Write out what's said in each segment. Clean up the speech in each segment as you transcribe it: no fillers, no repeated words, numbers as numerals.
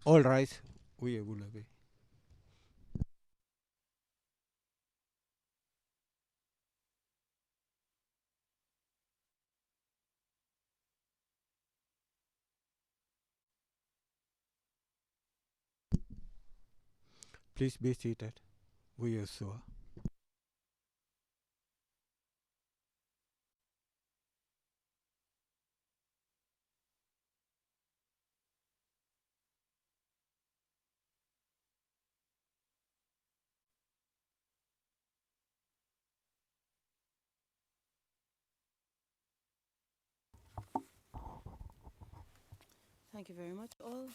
All rise. Oui, vous l'avez. Please be seated. We are sure. Thank you very much, all.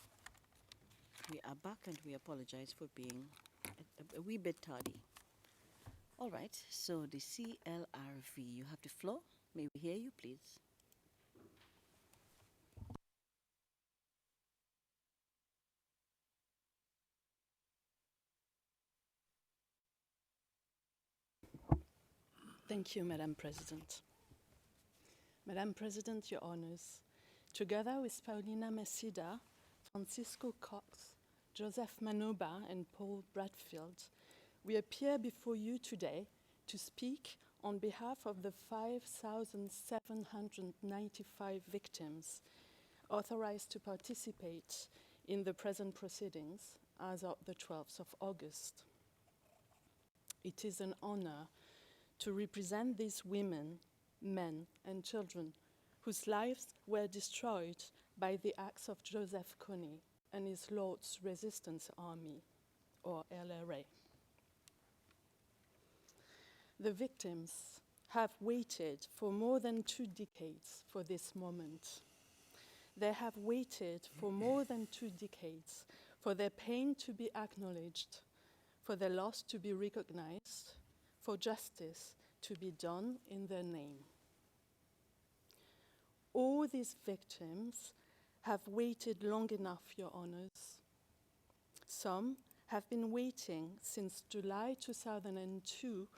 We are back and we apologize for being a wee bit tardy. All right, so the CLRV, you have the floor. May we hear you, please? Thank you, Madam President. Madam President, Your Honors, together with Paulina Mesida, Francisco Cox, Joseph Manoba, and Paul Bradfield, we appear before you today to speak on behalf of the 5,795 victims authorized to participate in the present proceedings as of the 12th of August. It is an honor to represent these women, men, and children whose lives were destroyed by the acts of Joseph Kony and his Lord's Resistance Army, or LRA. The victims have waited for more than 2 decades for this moment. They have waited for more than 2 decades for their pain to be acknowledged, for their loss to be recognized, for justice to be done in their name. All these victims have waited long enough, Your Honors. Some have been waiting since July 2002,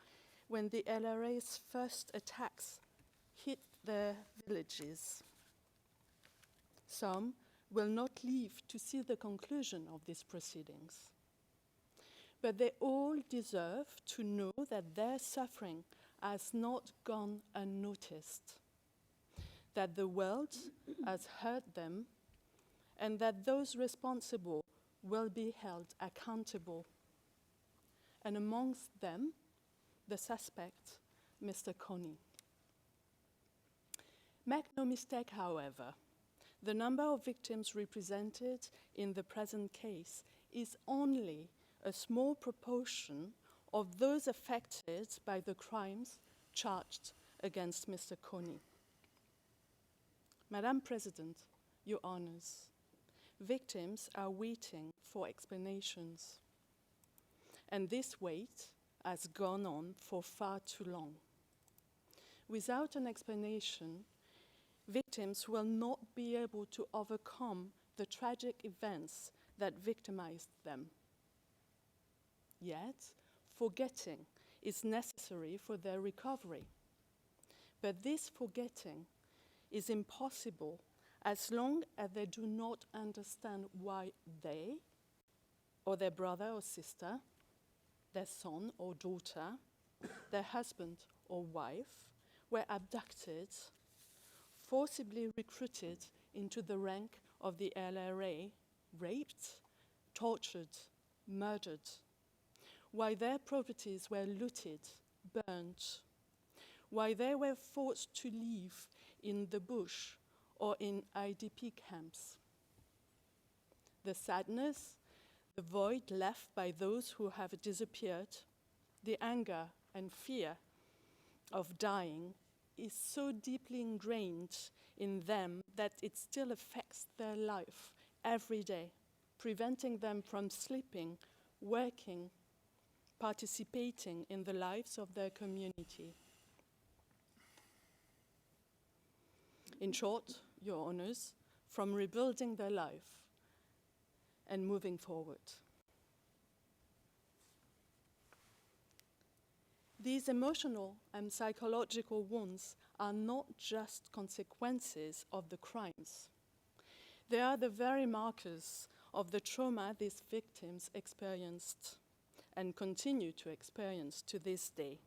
when the LRA's first attacks hit their villages. Some will not live to see the conclusion of these proceedings. But they all deserve to know that their suffering has not gone unnoticed, that the world has heard them, and that those responsible will be held accountable. And amongst them, the suspect, Mr. Kony. Make no mistake, however, the number of victims represented in the present case is only a small proportion of those affected by the crimes charged against Mr. Kony. Madam President, Your Honors, victims are waiting for explanations, and this wait has gone on for far too long. Without an explanation, victims will not be able to overcome the tragic events that victimized them. Yet, forgetting is necessary for their recovery. But this forgetting is impossible as long as they do not understand why they, or their brother or sister, their son or daughter, their husband or wife, were abducted, forcibly recruited into the rank of the LRA, raped, tortured, murdered, why their properties were looted, burnt, why they were forced to live in the bush or in IDP camps. The sadness, the void left by those who have disappeared, the anger and fear of dying is so deeply ingrained in them that it still affects their life every day, preventing them from sleeping, working, participating in the lives of their community. In short, Your Honors, from rebuilding their life and moving forward. These emotional and psychological wounds are not just consequences of the crimes. They are the very markers of the trauma these victims experienced and continue to experience to this day.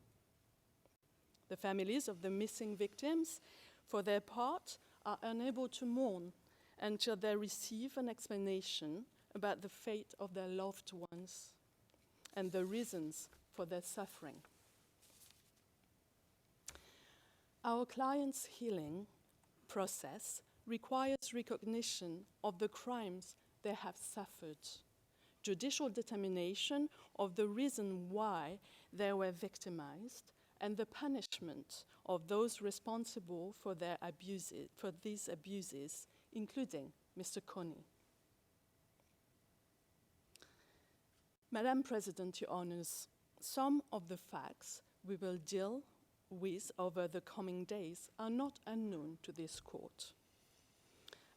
The families of the missing victims, for their part, are unable to mourn until they receive an explanation about the fate of their loved ones and the reasons for their suffering. Our clients' healing process requires recognition of the crimes they have suffered, judicial determination of the reason why they were victimized, and the punishment of those responsible for these abuses, including Mr. Kony. Madam President, Your Honours, some of the facts we will deal with over the coming days are not unknown to this court.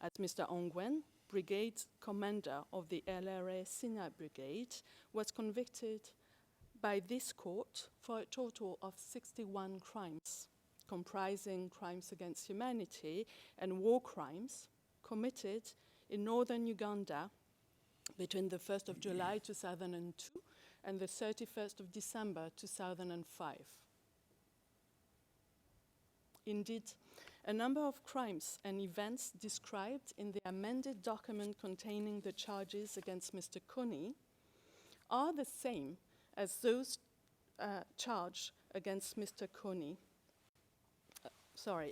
As Mr. Ongwen, brigade commander of the LRA Sinai Brigade, was convicted by this court for a total of 61 crimes, comprising crimes against humanity and war crimes committed in northern Uganda between the 1st of July 2002 and the 31st of December 2005. Indeed, a number of crimes and events described in the amended document containing the charges against Mr. Kony are the same as those charged against Mr. Kony.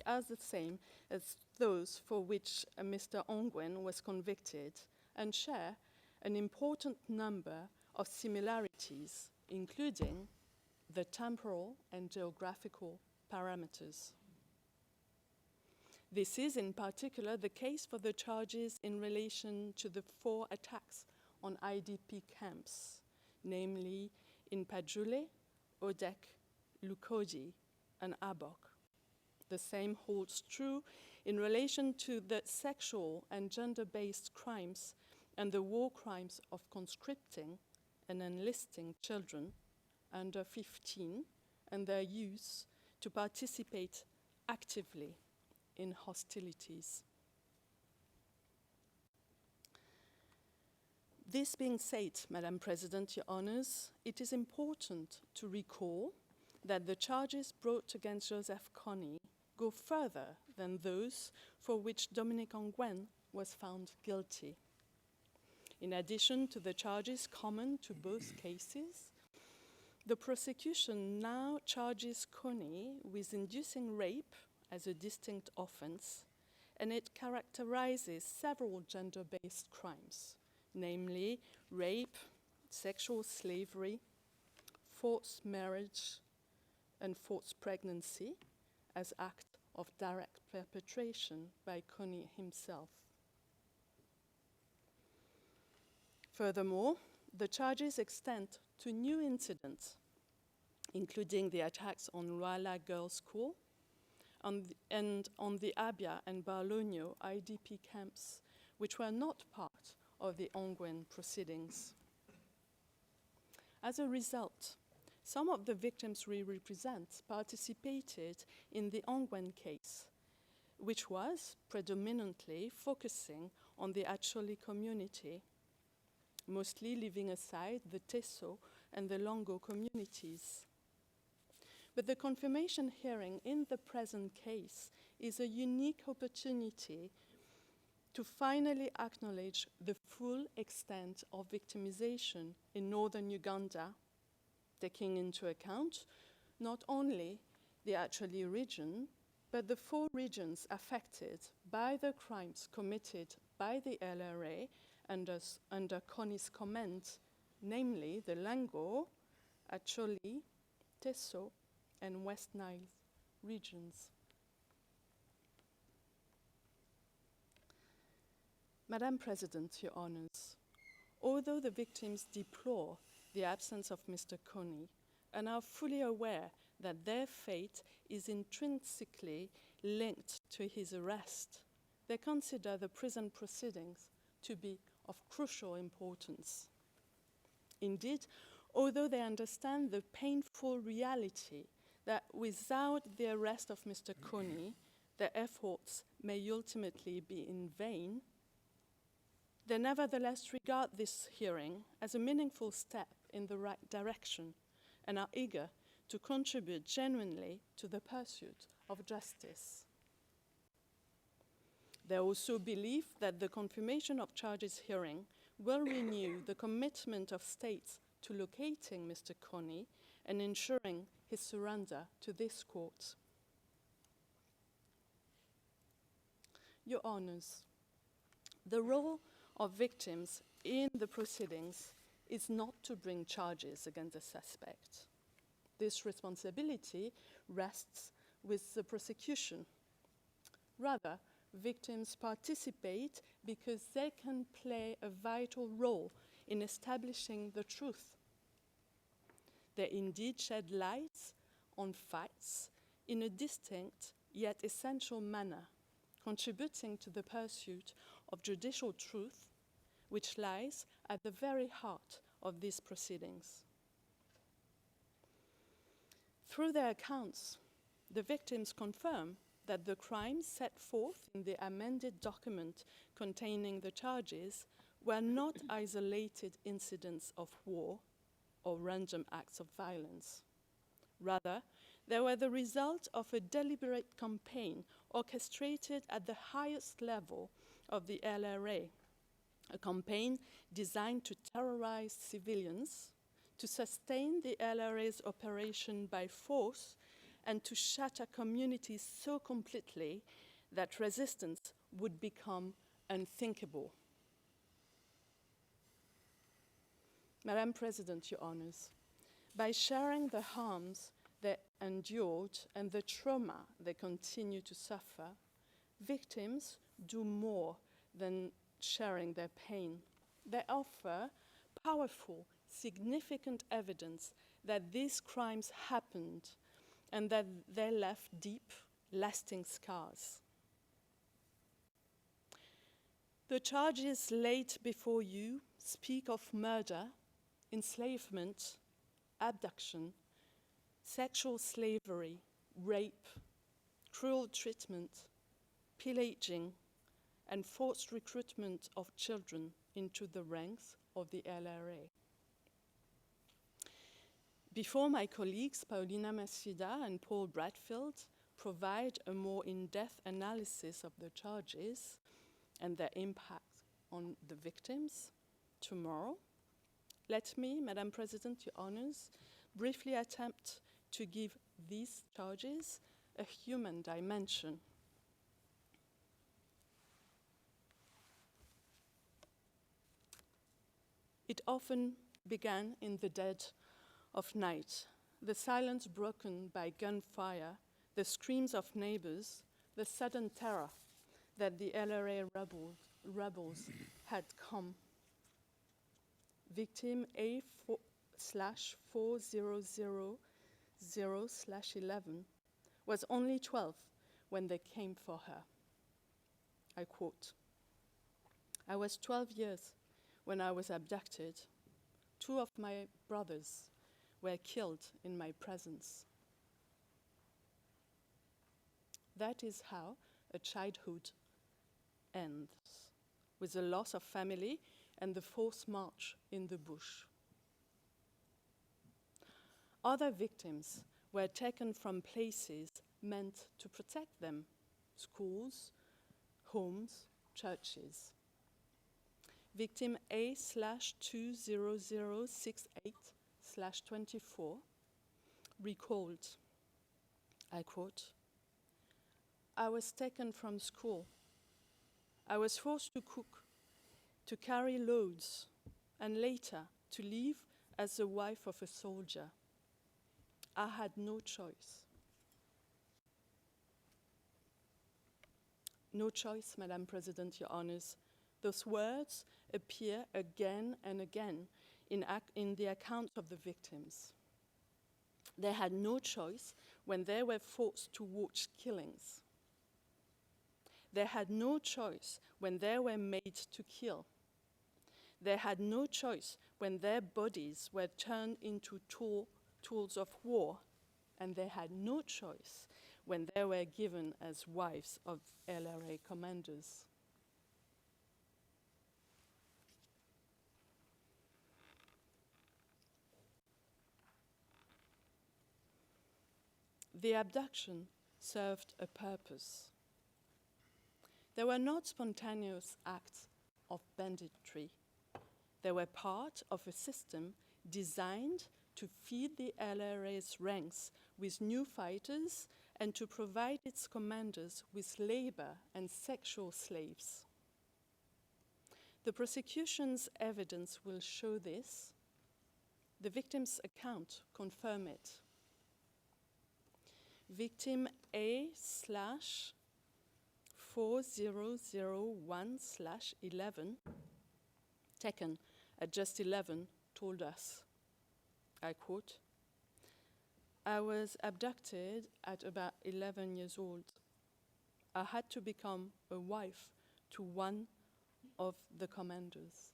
As the same as those for which Mr. Ongwen was convicted, and share an important number of similarities, including the temporal and geographical parameters. This is in particular the case for the charges in relation to the 4 attacks on IDP camps, namely in Pajule, Odek, Lukodi, and Abok. The same holds true in relation to the sexual and gender-based crimes and the war crimes of conscripting and enlisting children under 15 and their use to participate actively in hostilities. This being said, Madam President, Your Honours, it is important to recall that the charges brought against Joseph Kony go further than those for which Dominic Ongwen was found guilty. In addition to the charges common to both cases, the prosecution now charges Kony with inducing rape as a distinct offence, and it characterizes several gender-based crimes, namely rape, sexual slavery, forced marriage, and forced pregnancy as acts of direct perpetration by Kony himself. Furthermore, the charges extend to new incidents, including the attacks on Ruala Girls' School and on the Abia and Barlogno IDP camps, which were not part of the Ongwen proceedings. As a result, some of the victims we represent participated in the Ongwen case, which was predominantly focusing on the Acholi community, mostly leaving aside the Teso and the Longo communities. But the confirmation hearing in the present case is a unique opportunity to finally acknowledge the full extent of victimization in northern Uganda, taking into account not only the Acholi region, but the 4 regions affected by the crimes committed by the LRA under Kony's command, namely the Lango, Acholi, Teso, and West Nile regions. Madam President, Your Honours, although the victims deplore the absence of Mr. Kony and are fully aware that their fate is intrinsically linked to his arrest, they consider the prison proceedings to be of crucial importance. Indeed, although they understand the painful reality that without the arrest of Mr. Kony, their efforts may ultimately be in vain, They nevertheless regard this hearing as a meaningful step in the right direction and are eager to contribute genuinely to the pursuit of justice. They also believe that the confirmation of charges hearing will renew the commitment of states to locating Mr. Kony and ensuring his surrender to this court. Your Honours, the role of victims in the proceedings is not to bring charges against the suspect. This responsibility rests with the prosecution. Rather, victims participate because they can play a vital role in establishing the truth. They indeed shed light on facts in a distinct yet essential manner, contributing to the pursuit of judicial truth, which lies at the very heart of these proceedings. Through their accounts, the victims confirm that the crimes set forth in the amended document containing the charges were not isolated incidents of war or random acts of violence. Rather, they were the result of a deliberate campaign orchestrated at the highest level of the LRA, a campaign designed to terrorize civilians, to sustain the LRA's operation by force, and to shatter communities so completely that resistance would become unthinkable. Madam President, Your Honours, by sharing the harms they endured and the trauma they continue to suffer, victims do more than sharing their pain. They offer powerful, significant evidence that these crimes happened and that they left deep, lasting scars. The charges laid before you speak of murder, enslavement, abduction, sexual slavery, rape, cruel treatment, pillaging, and forced recruitment of children into the ranks of the LRA. Before my colleagues Paulina Masfida and Paul Bradfield provide a more in-depth analysis of the charges and their impact on the victims tomorrow, let me, Madam President, Your Honours, briefly attempt to give these charges a human dimension. It often began in the dead of night, the silence broken by gunfire, the screams of neighbors, the sudden terror that the LRA rebels had come. Victim A/4000/11 was only 12 when they came for her. I quote, "I was 12 years when I was abducted. 2 of my brothers were killed in my presence." That is how a childhood ends, with the loss of family and the forced march in the bush. Other victims were taken from places meant to protect them: schools, homes, churches. Victim A/20068/24 recalled, I quote, "I was taken from school. I was forced to cook, to carry loads, and later to live as the wife of a soldier. I had no choice." No choice, Madam President, Your Honours. Those words appear again and again in the accounts of the victims. They had no choice when they were forced to watch killings. They had no choice when they were made to kill. They had no choice when their bodies were turned into tools of war, and they had no choice when they were given as wives of LRA commanders. the abduction served a purpose. They were not spontaneous acts of banditry. They were part of a system designed to feed the LRA's ranks with new fighters and to provide its commanders with labor and sexual slaves. The prosecution's evidence will show this. The victim's account confirms it. Victim A/4001/11, taken at just 11, told us, I quote, "I was abducted at about 11 years old. I had to become a wife to one of the commanders.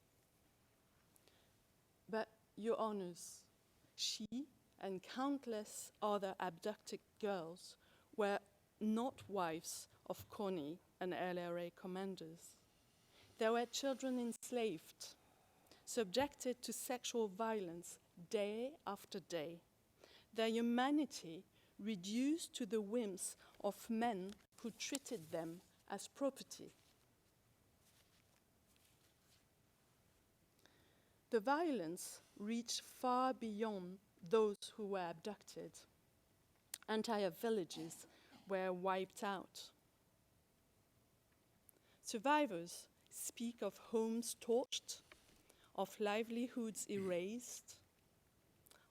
But, Your Honors, she and countless other abducted girls were not wives of Kony and LRA commanders. They were children enslaved, subjected to sexual violence day after day, their humanity reduced to the whims of men who treated them as property. The violence reached far beyond those who were abducted. Entire villages were wiped out. Survivors speak of homes torched, of livelihoods erased,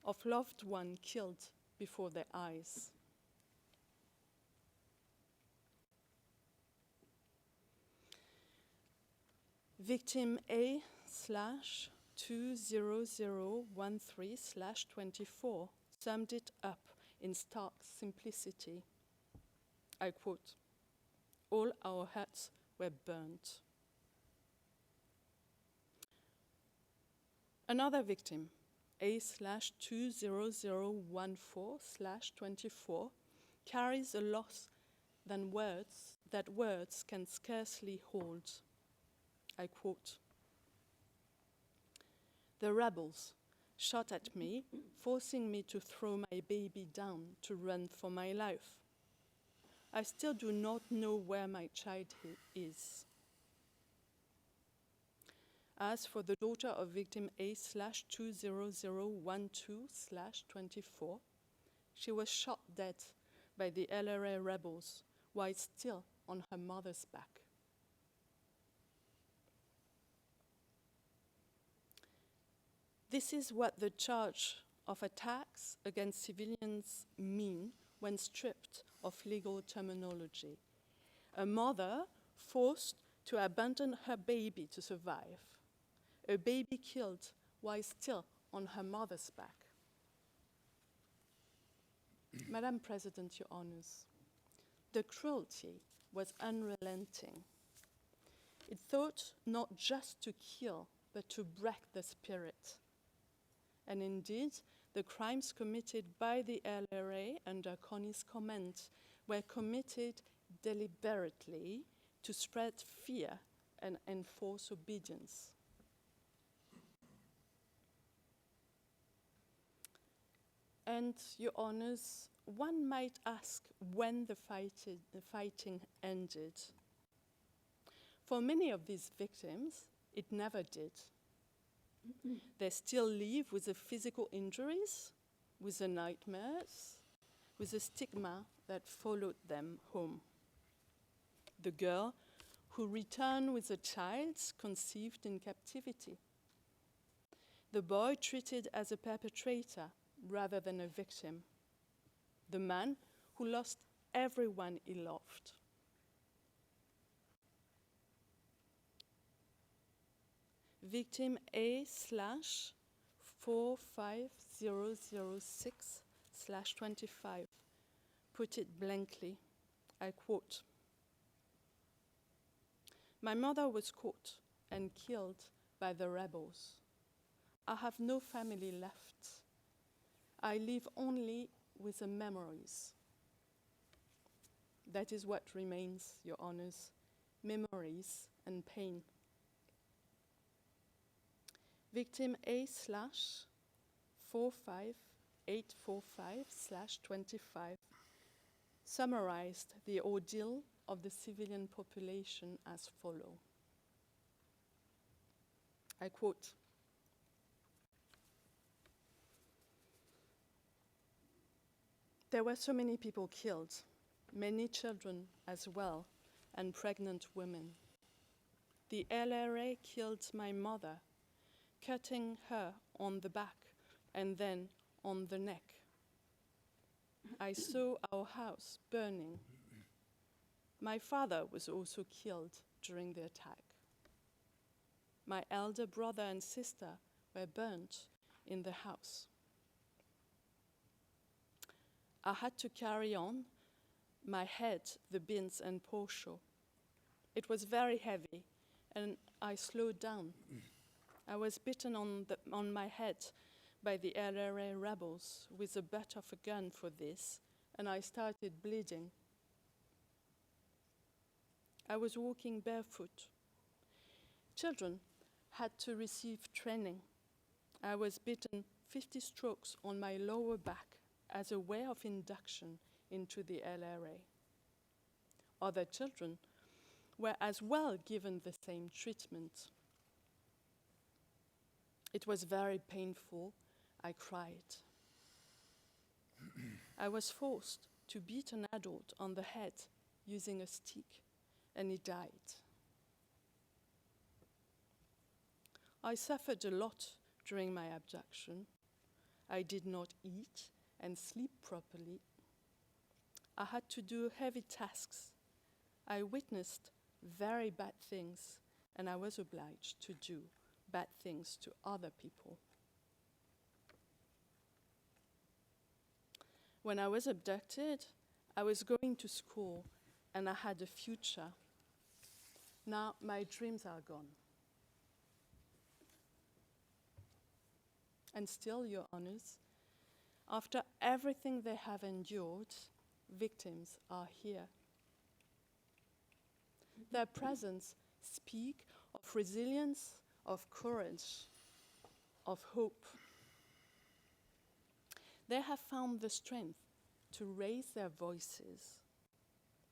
of loved ones killed before their eyes. Victim A/20013/24 summed it up in stark simplicity. I quote, "All our huts were burnt." Another victim, A/20014/24, carries a loss that words can scarcely hold. I quote, "The rebels shot at me, forcing me to throw my baby down to run for my life. I still do not know where my child is." As for the daughter of victim A/20012/24, she was shot dead by the LRA rebels while still on her mother's back. This is what the charge of attacks against civilians mean when stripped of legal terminology. A mother forced to abandon her baby to survive. A baby killed while still on her mother's back. Madam President, Your Honors, the cruelty was unrelenting. It thought not just to kill, but to break the spirit. And indeed, the crimes committed by the LRA under Kony's command were committed deliberately to spread fear and enforce obedience. And, Your Honors, one might ask when the fighting ended. For many of these victims, it never did. They still live with the physical injuries, with the nightmares, with the stigma that followed them home. The girl who returned with a child conceived in captivity. The boy treated as a perpetrator rather than a victim. The man who lost everyone he loved. Victim A/45006/25 put it blankly, I quote, "My mother was caught and killed by the rebels. I have no family left. I live only with the memories." That is what remains, Your Honors, memories and pain. Victim A/45845/25 summarized the ordeal of the civilian population as follows. I quote, "There were so many people killed, many children as well, and pregnant women. The LRA killed my mother, cutting her on the back and then on the neck. I saw our house burning. My father was also killed during the attack. My elder brother and sister were burnt in the house. I had to carry on my head the bins and Porsche. It was very heavy, and I slowed down. I was bitten on my head by the LRA rebels with the butt of a gun for this, and I started bleeding. I was walking barefoot. Children had to receive training. I was bitten 50 strokes on my lower back as a way of induction into the LRA. Other children were as well given the same treatment. It was very painful. I cried. I was forced to beat an adult on the head using a stick, and he died. I suffered a lot during my abduction. I did not eat and sleep properly. I had to do heavy tasks. I witnessed very bad things, and I was obliged to do bad things to other people. When I was abducted, I was going to school, and I had a future. Now my dreams are gone. And still, Your Honors, after everything they have endured, victims are here. Their presence speaks of resilience, of courage, of hope. They have found the strength to raise their voices,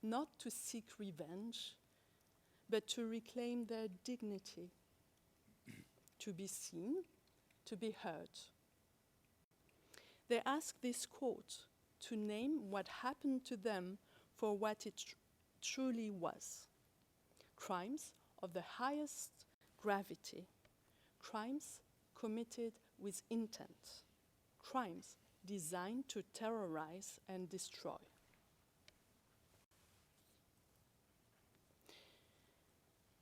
not to seek revenge, but to reclaim their dignity, to be seen, to be heard. They ask this court to name what happened to them for what it truly was. Crimes of the highest gravity, crimes committed with intent, crimes designed to terrorize and destroy.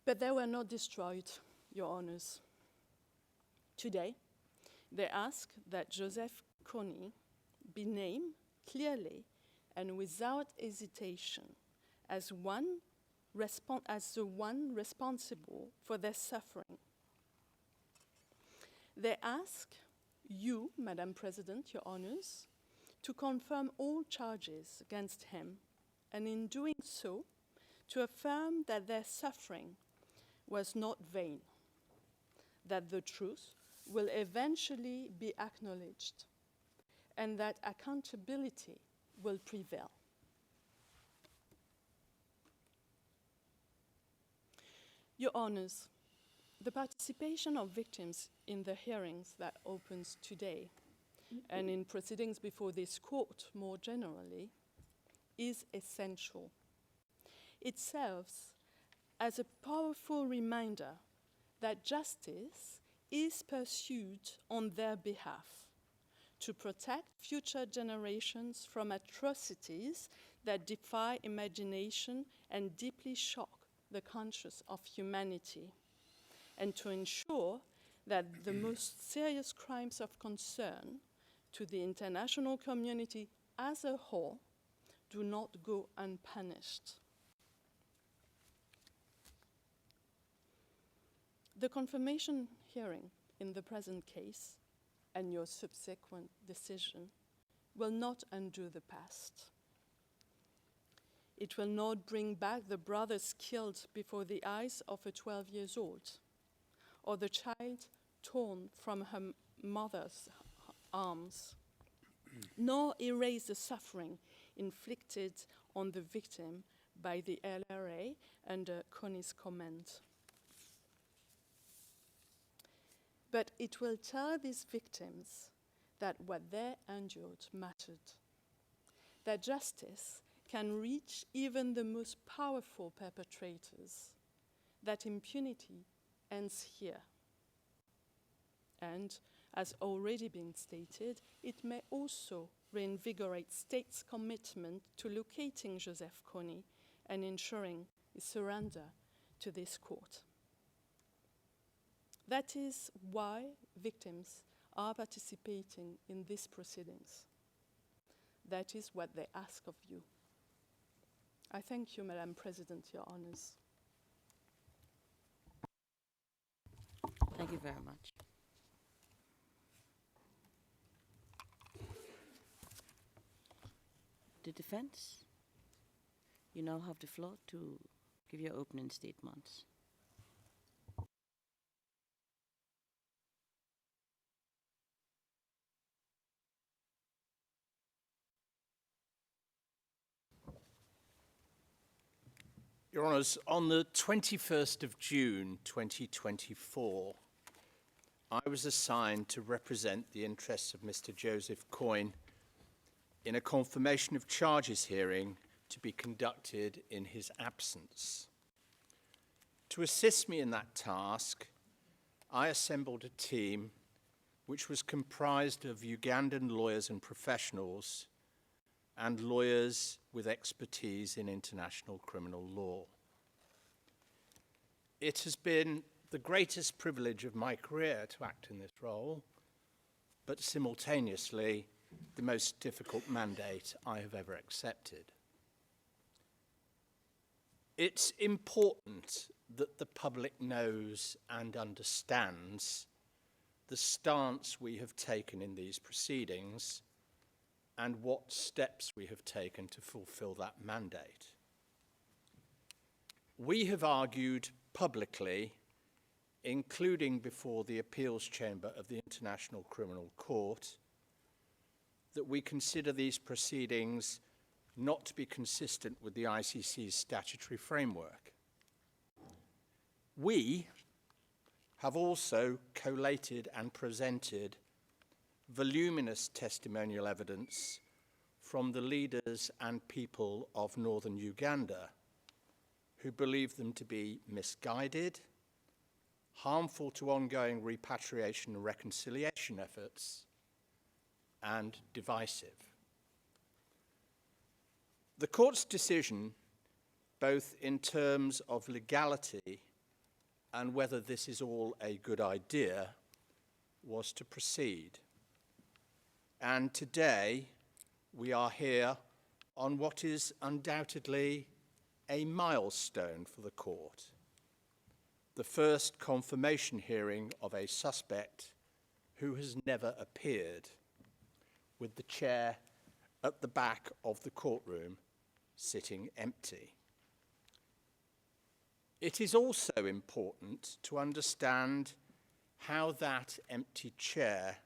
But they were not destroyed, Your Honors. Today, they ask that Joseph Kony be named clearly and without hesitation as the one responsible for their suffering. They ask you, Madam President, Your Honors, to confirm all charges against him, and in doing so, to affirm that their suffering was not vain, that the truth will eventually be acknowledged, and that accountability will prevail. Your Honors, the participation of victims in the hearings that opens today and in proceedings before this court more generally is essential. It serves as a powerful reminder that justice is pursued on their behalf to protect future generations from atrocities that defy imagination and deeply shock the conscience of humanity, and to ensure that the most serious crimes of concern to the international community as a whole do not go unpunished. The confirmation hearing in the present case and your subsequent decision will not undo the past. It will not bring back the brothers killed before the eyes of a 12-year-old, or the child torn from her mother's arms, nor erase the suffering inflicted on the victim by the LRA under Kony's comment. But it will tell these victims that what they endured mattered, that justice can reach even the most powerful perpetrators, that impunity ends here. And, as already been stated, it may also reinvigorate states' commitment to locating Joseph Kony and ensuring his surrender to this court. That is why victims are participating in these proceedings. That is what they ask of you. I thank you, Madam President, Your Honours. Thank you very much. The defense, you now have the floor to give your opening statements. Your Honours, on the 21st of June 2024, I was assigned to represent the interests of Mr. Joseph Kony in a confirmation of charges hearing to be conducted in his absence. To assist me in that task, I assembled a team which was comprised of Ugandan lawyers and professionals and lawyers with expertise in international criminal law. It has been the greatest privilege of my career to act in this role, but simultaneously the most difficult mandate I have ever accepted. It's important that the public knows and understands the stance we have taken in these proceedings and what steps we have taken to fulfill that mandate. We have argued publicly, including before the Appeals Chamber of the International Criminal Court, that we consider these proceedings not to be consistent with the ICC's statutory framework. We have also collated and presented voluminous testimonial evidence from the leaders and people of northern Uganda who believe them to be misguided, harmful to ongoing repatriation and reconciliation efforts, and divisive. The court's decision, both in terms of legality and whether this is all a good idea, was to proceed. And today, we are here on what is undoubtedly a milestone for the court, the first confirmation hearing of a suspect who has never appeared, with the chair at the back of the courtroom sitting empty. It is also important to understand how that empty chair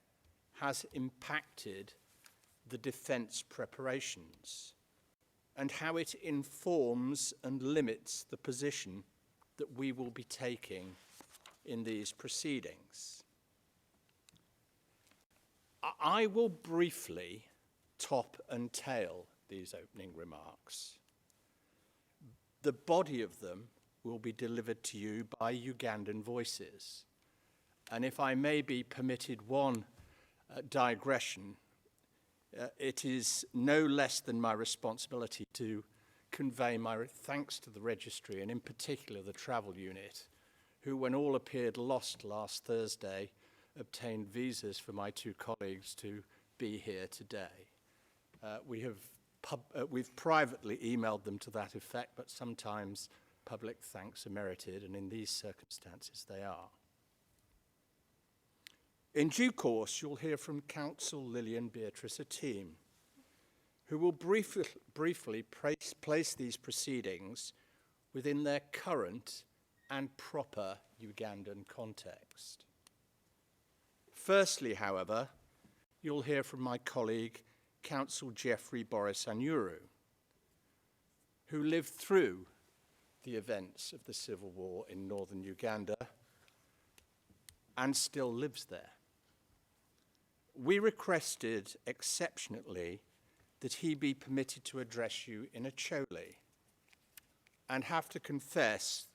has impacted the defence preparations and how it informs and limits the position that we will be taking in these proceedings. I will briefly top and tail these opening remarks. The body of them will be delivered to you by Ugandan voices. And if I may be permitted one digression, it is no less than my responsibility to convey my thanks to the registry, and in particular the travel unit, who, when all appeared lost last Thursday, obtained visas for my two colleagues to be here today. We've privately emailed them to that effect, but sometimes public thanks are merited, and in these circumstances they are. In due course, you'll hear from Counsel Lillian Beatrice Ateem, who will briefly place these proceedings within their current and proper Ugandan context. Firstly, however, you'll hear from my colleague, Counsel Jeffrey Boris Anyuru, who lived through the events of the civil war in northern Uganda and still lives there. We requested exceptionally that he be permitted to address you in Acholi, and have to confess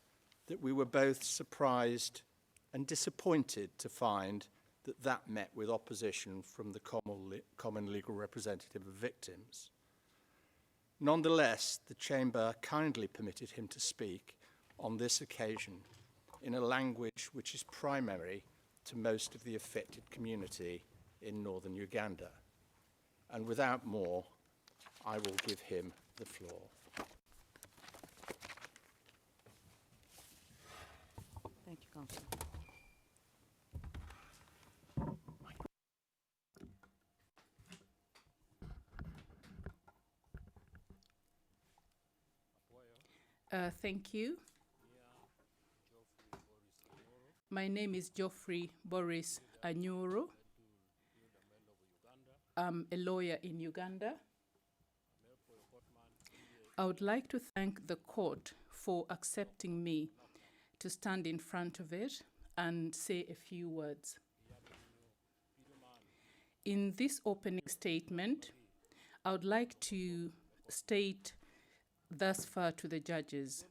that we were both surprised and disappointed to find that that met with opposition from the common legal representative of victims. Nonetheless, the Chamber kindly permitted him to speak on this occasion in a language which is primary to most of the affected community in northern Uganda. And without more, I will give him the floor. Thank you, Councillor. Thank you. My name is Geoffrey Boris Anyuro. I'm a lawyer in Uganda. I would like to thank the court for accepting me to stand in front of it and say a few words. In this opening statement, I would like to state thus far to the judges.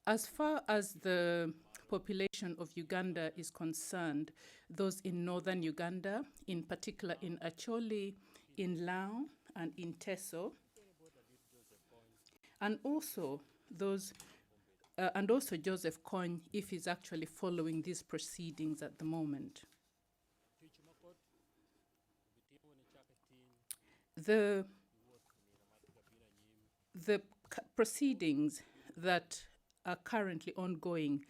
As far as the population of Uganda is concerned, those in northern Uganda, in particular in Acholi, in Lao, and in Teso, and also Joseph Kony, if he's actually following these proceedings at the moment. The proceedings that are currently ongoing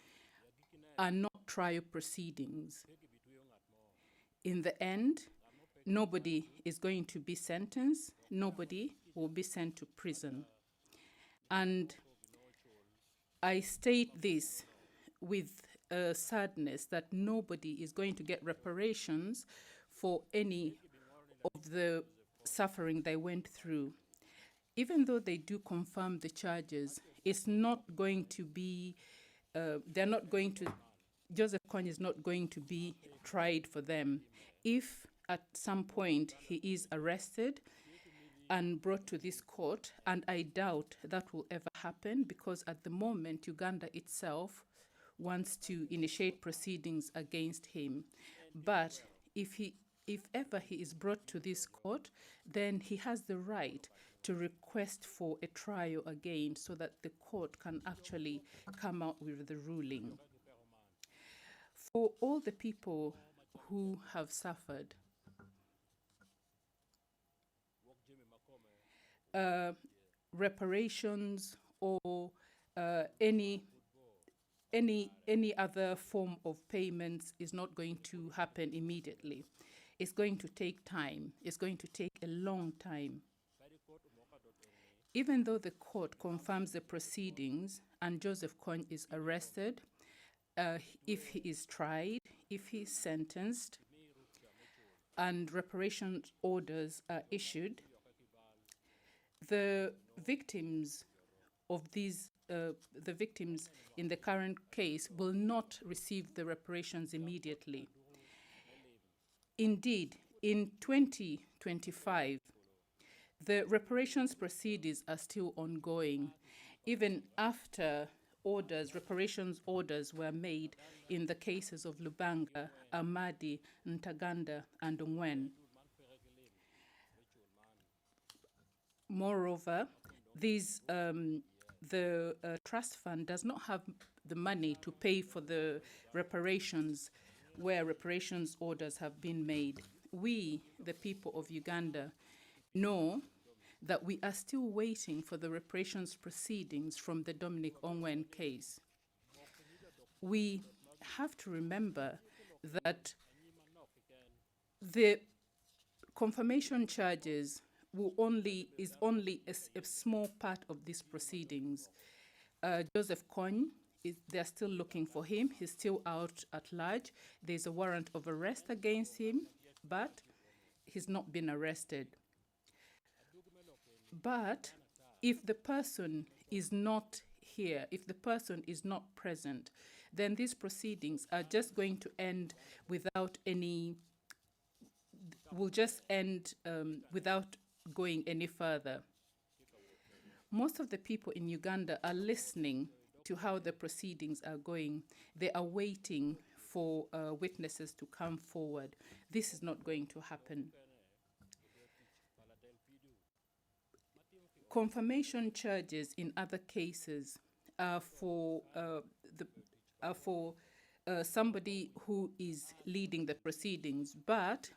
are not trial proceedings. In the end, nobody is going to be sentenced, nobody will be sent to prison. And I state this with sadness that nobody is going to get reparations for any of the suffering they went through. Even though they do confirm the charges, it's not going to be, Joseph Kony is not going to be tried for them. If at some point he is arrested and brought to this court, and I doubt that will ever happen because at the moment Uganda itself wants to initiate proceedings against him. But if ever he is brought to this court, then he has the right to request for a trial again so that the court can actually come out with the ruling. For all the people who have suffered, reparations or any other form of payments is not going to happen immediately. It's going to take time. It's going to take a long time. Even though the court confirms the proceedings and Joseph Kony is arrested, if he is tried, if he is sentenced, and reparations orders are issued, the victims of these, the victims in the current case will not receive the reparations immediately. Indeed, in 2025, the reparations proceedings are still ongoing, even after reparations orders were made in the cases of Lubanga, Amadi, Ntaganda, and Ongwen. Moreover, the trust fund does not have the money to pay for the reparations where reparations orders have been made. We, the people of Uganda, know that we are still waiting for the reparations proceedings from the Dominic Ongwen case. We have to remember that the confirmation charges is only a small part of these proceedings. Joseph Kony, they're still looking for him. He's still out at large. There's a warrant of arrest against him, but he's not been arrested. But if the person is not here, if the person is not present, then these proceedings are just going to end without any, will just end without going any further. Most of the people in Uganda are listening to how the proceedings are going. They are waiting for witnesses to come forward. This is not going to happen. Confirmation charges in other cases are for somebody who is leading the proceedings, but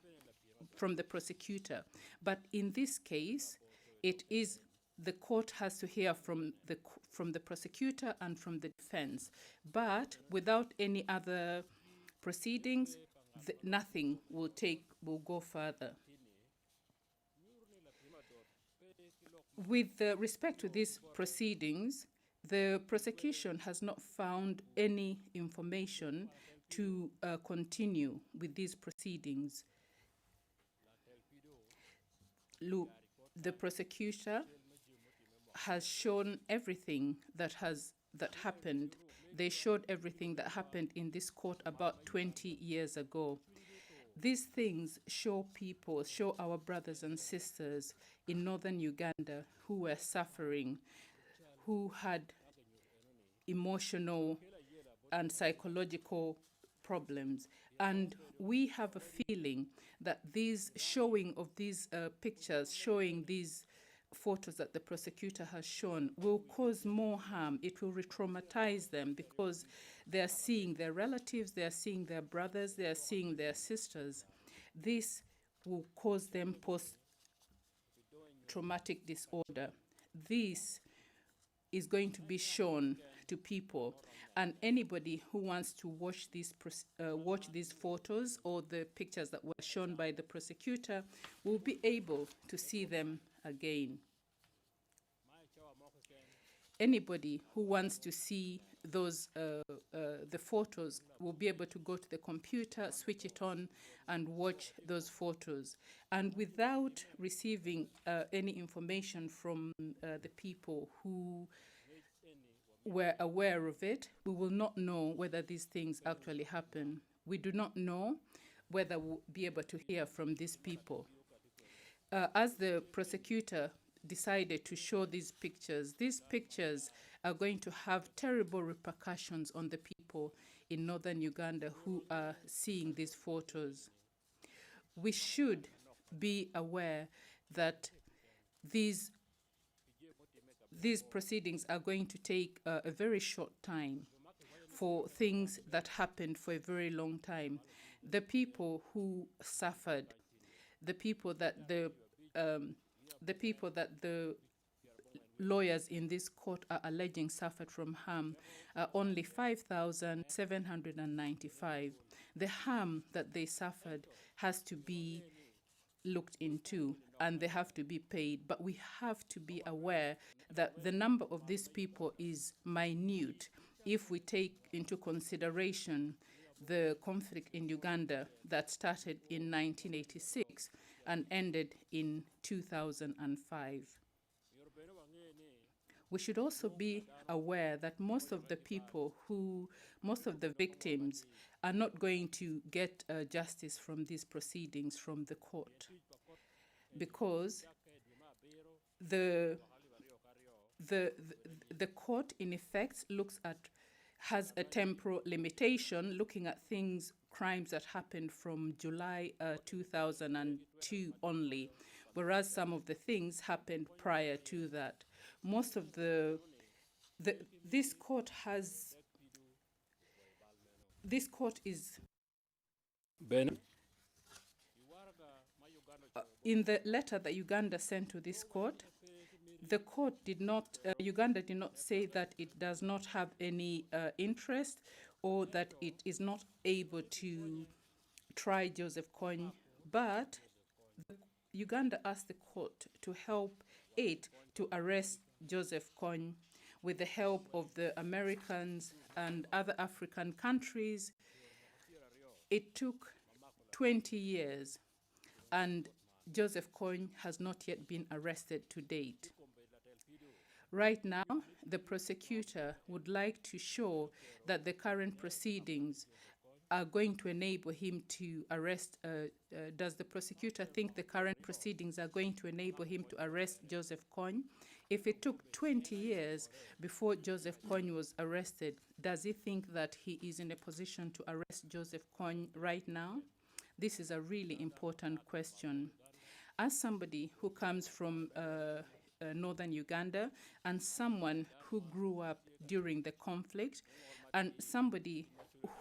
from the prosecutor. But in this case, it is the court has to hear from the prosecutor and from the defense. But without any other proceedings, nothing will go further. With respect to these proceedings, the prosecution has not found any information to continue with these proceedings. The prosecutor has shown everything that happened. They showed everything that happened in this court about 20 years ago. These things show our brothers and sisters in northern Uganda who were suffering, who had emotional and psychological problems. And we have a feeling that these showing of these pictures, showing these photos that the prosecutor has shown will cause more harm. It will re-traumatize them because they are seeing their relatives, they are seeing their brothers, they are seeing their sisters. This will cause them post-traumatic disorder. This is going to be shown to people, and anybody who wants to watch these photos or the pictures that were shown by the prosecutor will be able to see them again. Anybody who wants to see the photos will be able to go to the computer, switch it on, and watch those photos. And without receiving any information from the people who were aware of it, we will not know whether these things actually happen. We do not know whether we'll be able to hear from these people. As the prosecutor decided to show these pictures are going to have terrible repercussions on the people in northern Uganda who are seeing these photos. We should be aware that these proceedings are going to take a very short time for things that happened for a very long time. The people who suffered, the people that the lawyers in this court are alleging suffered from harm are only 5,795. The harm that they suffered has to be looked into and they have to be paid. But we have to be aware that the number of these people is minute if we take into consideration the conflict in Uganda that started in 1986 and ended in 2005. We should also be aware that most of the victims are not going to get justice from these proceedings from the court, because the court in effect has a temporal limitation, looking at crimes that happened from July 2002 only, whereas some of the things happened prior to that. Most of this court is in the letter that Uganda sent to this court. The court Uganda did not say that it does not have any interest or that it is not able to try Joseph Kony, but Uganda asked the court to help it to arrest Joseph Kony with the help of the Americans and other African countries. It took 20 years, and Joseph Kony has not yet been arrested to date. Right now, the prosecutor would like to show that the current proceedings are going to enable him to arrest. Does the prosecutor think the current proceedings are going to enable him to arrest Joseph Kony? If it took 20 years before Joseph Kony was arrested, does he think that he is in a position to arrest Joseph Kony right now? This is a really important question. As somebody who comes from northern Uganda and someone who grew up during the conflict and somebody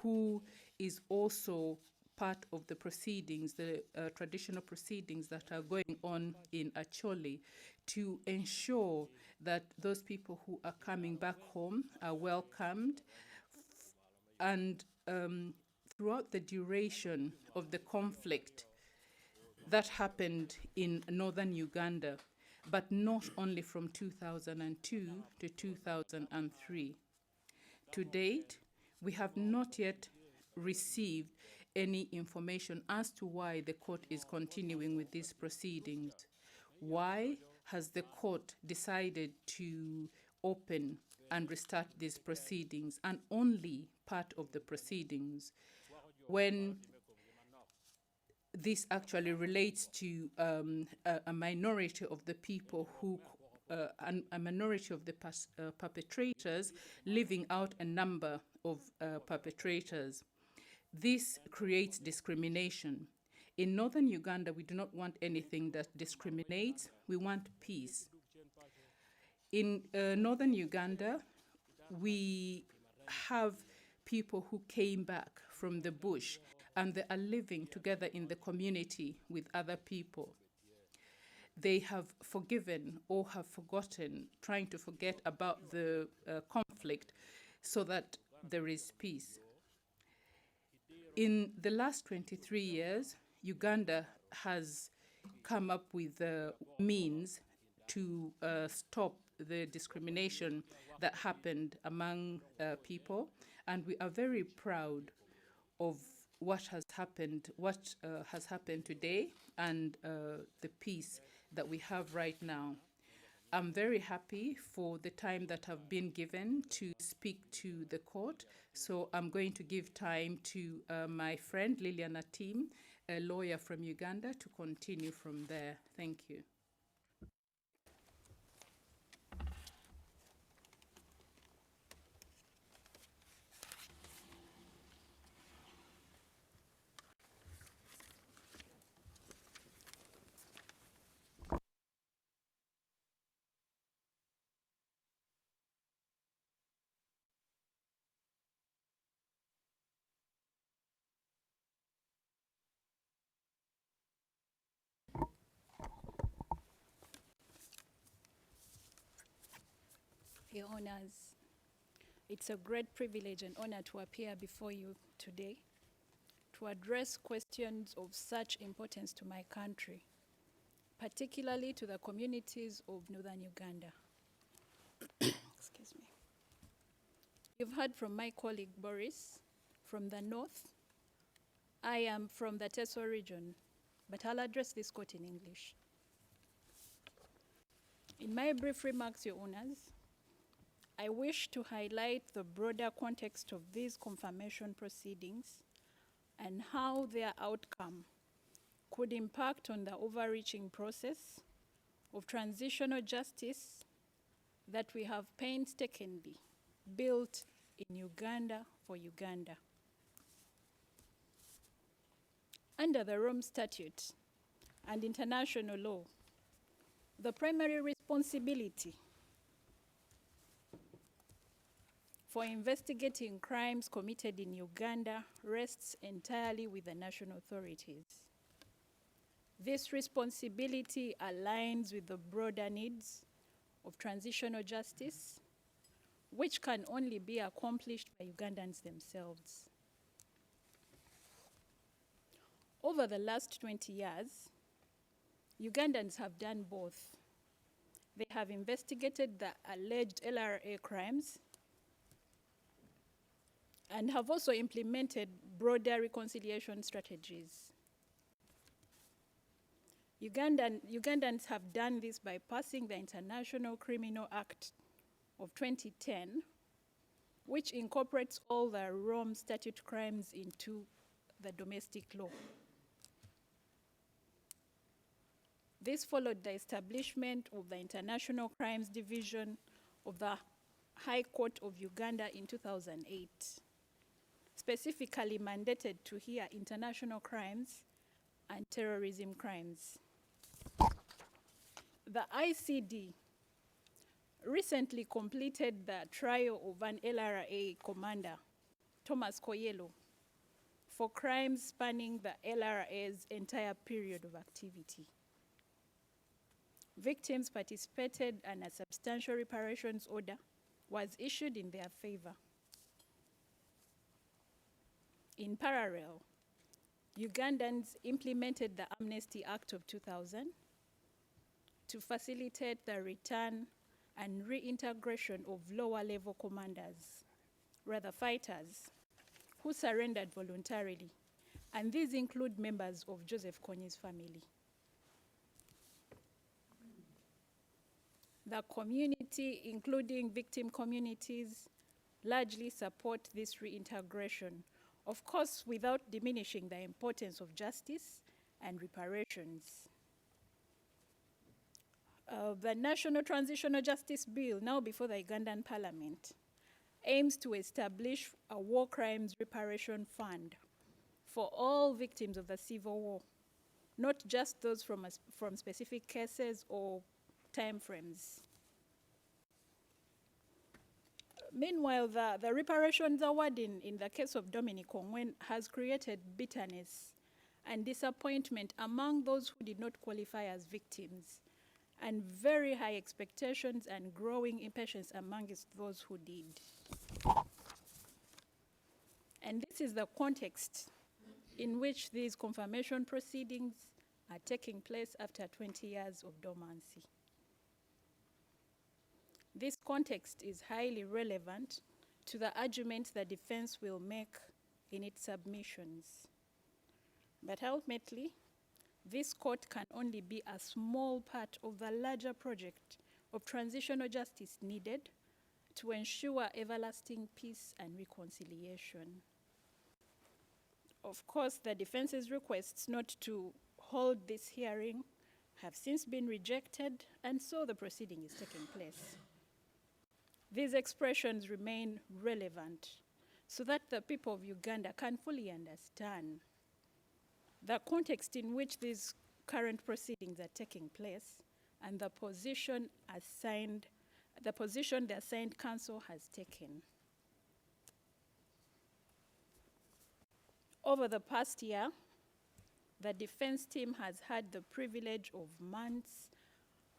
who is also part of the proceedings, the traditional proceedings that are going on in Acholi, to ensure that those people who are coming back home are welcomed. And throughout the duration of the conflict that happened in northern Uganda, but not only from 2002 to 2003. To date, we have not yet received any information as to why the court is continuing with these proceedings. Why has the court decided to open and restart these proceedings, and only part of the proceedings, when this actually relates to a minority of the people who, a minority of the perpetrators living out a number of perpetrators? This creates discrimination. In northern Uganda, we do not want anything that discriminates. We want peace. In northern Uganda, we have people who came back from the bush and they are living together in the community with other people. They have forgiven or have forgotten, trying to forget about the conflict so that there is peace. In the last 23 years, Uganda has come up with means to stop the discrimination that happened among people, and we are very proud of what has happened today, and the peace that we have right now. I'm very happy for the time that I've been given to speak to the court, so I'm going to give time to my friend Lilian Atim, a lawyer from Uganda, to continue from there. Thank you. Your Honors, it's a great privilege and honor to appear before you today to address questions of such importance to my country, particularly to the communities of northern Uganda. Excuse me. You've heard from my colleague Boris from the north. I am from the Teso region, but I'll address this court in English. In my brief remarks, Your Honors, I wish to highlight the broader context of these confirmation proceedings and how their outcome could impact on the overreaching process of transitional justice that we have painstakingly built in Uganda for Uganda. Under the Rome Statute and international law, the primary responsibility for investigating crimes committed in Uganda rests entirely with the national authorities. This responsibility aligns with the broader needs of transitional justice, which can only be accomplished by Ugandans themselves. Over the last 20 years, Ugandans have done both. They have investigated the alleged LRA crimes and have also implemented broader reconciliation strategies. Ugandans have done this by passing the International Criminal Act of 2010, which incorporates all the Rome Statute crimes into the domestic law. This followed the establishment of the International Crimes Division of the High Court of Uganda in 2008, specifically mandated to hear international crimes and terrorism crimes. The ICD recently completed the trial of an LRA commander, Thomas Koyelo, for crimes spanning the LRA's entire period of activity. Victims participated and a substantial reparations order was issued in their favor. In parallel, Ugandans implemented the Amnesty Act of 2000 to facilitate the return and reintegration of lower-level commanders, rather fighters, who surrendered voluntarily, and these include members of Joseph Kony's family. The community, including victim communities, largely support this reintegration, of course without diminishing the importance of justice and reparations. The National Transitional Justice Bill, now before the Ugandan Parliament, aims to establish a war crimes reparation fund for all victims of the civil war, not just those from specific cases or time frames. Meanwhile, the reparations award in the case of Dominic Ongwen has created bitterness and disappointment among those who did not qualify as victims, and very high expectations and growing impatience amongst those who did. And this is the context in which these confirmation proceedings are taking place after 20 years of dormancy. This context is highly relevant to the arguments the defense will make in its submissions. But ultimately, this court can only be a small part of the larger project of transitional justice needed to ensure everlasting peace and reconciliation. Of course, the defense's requests not to hold this hearing have since been rejected, and so the proceeding is taking place. These expressions remain relevant so that the people of Uganda can fully understand the context in which these current proceedings are taking place and the position the assigned counsel has taken. Over the past year, the defense team has had the privilege of months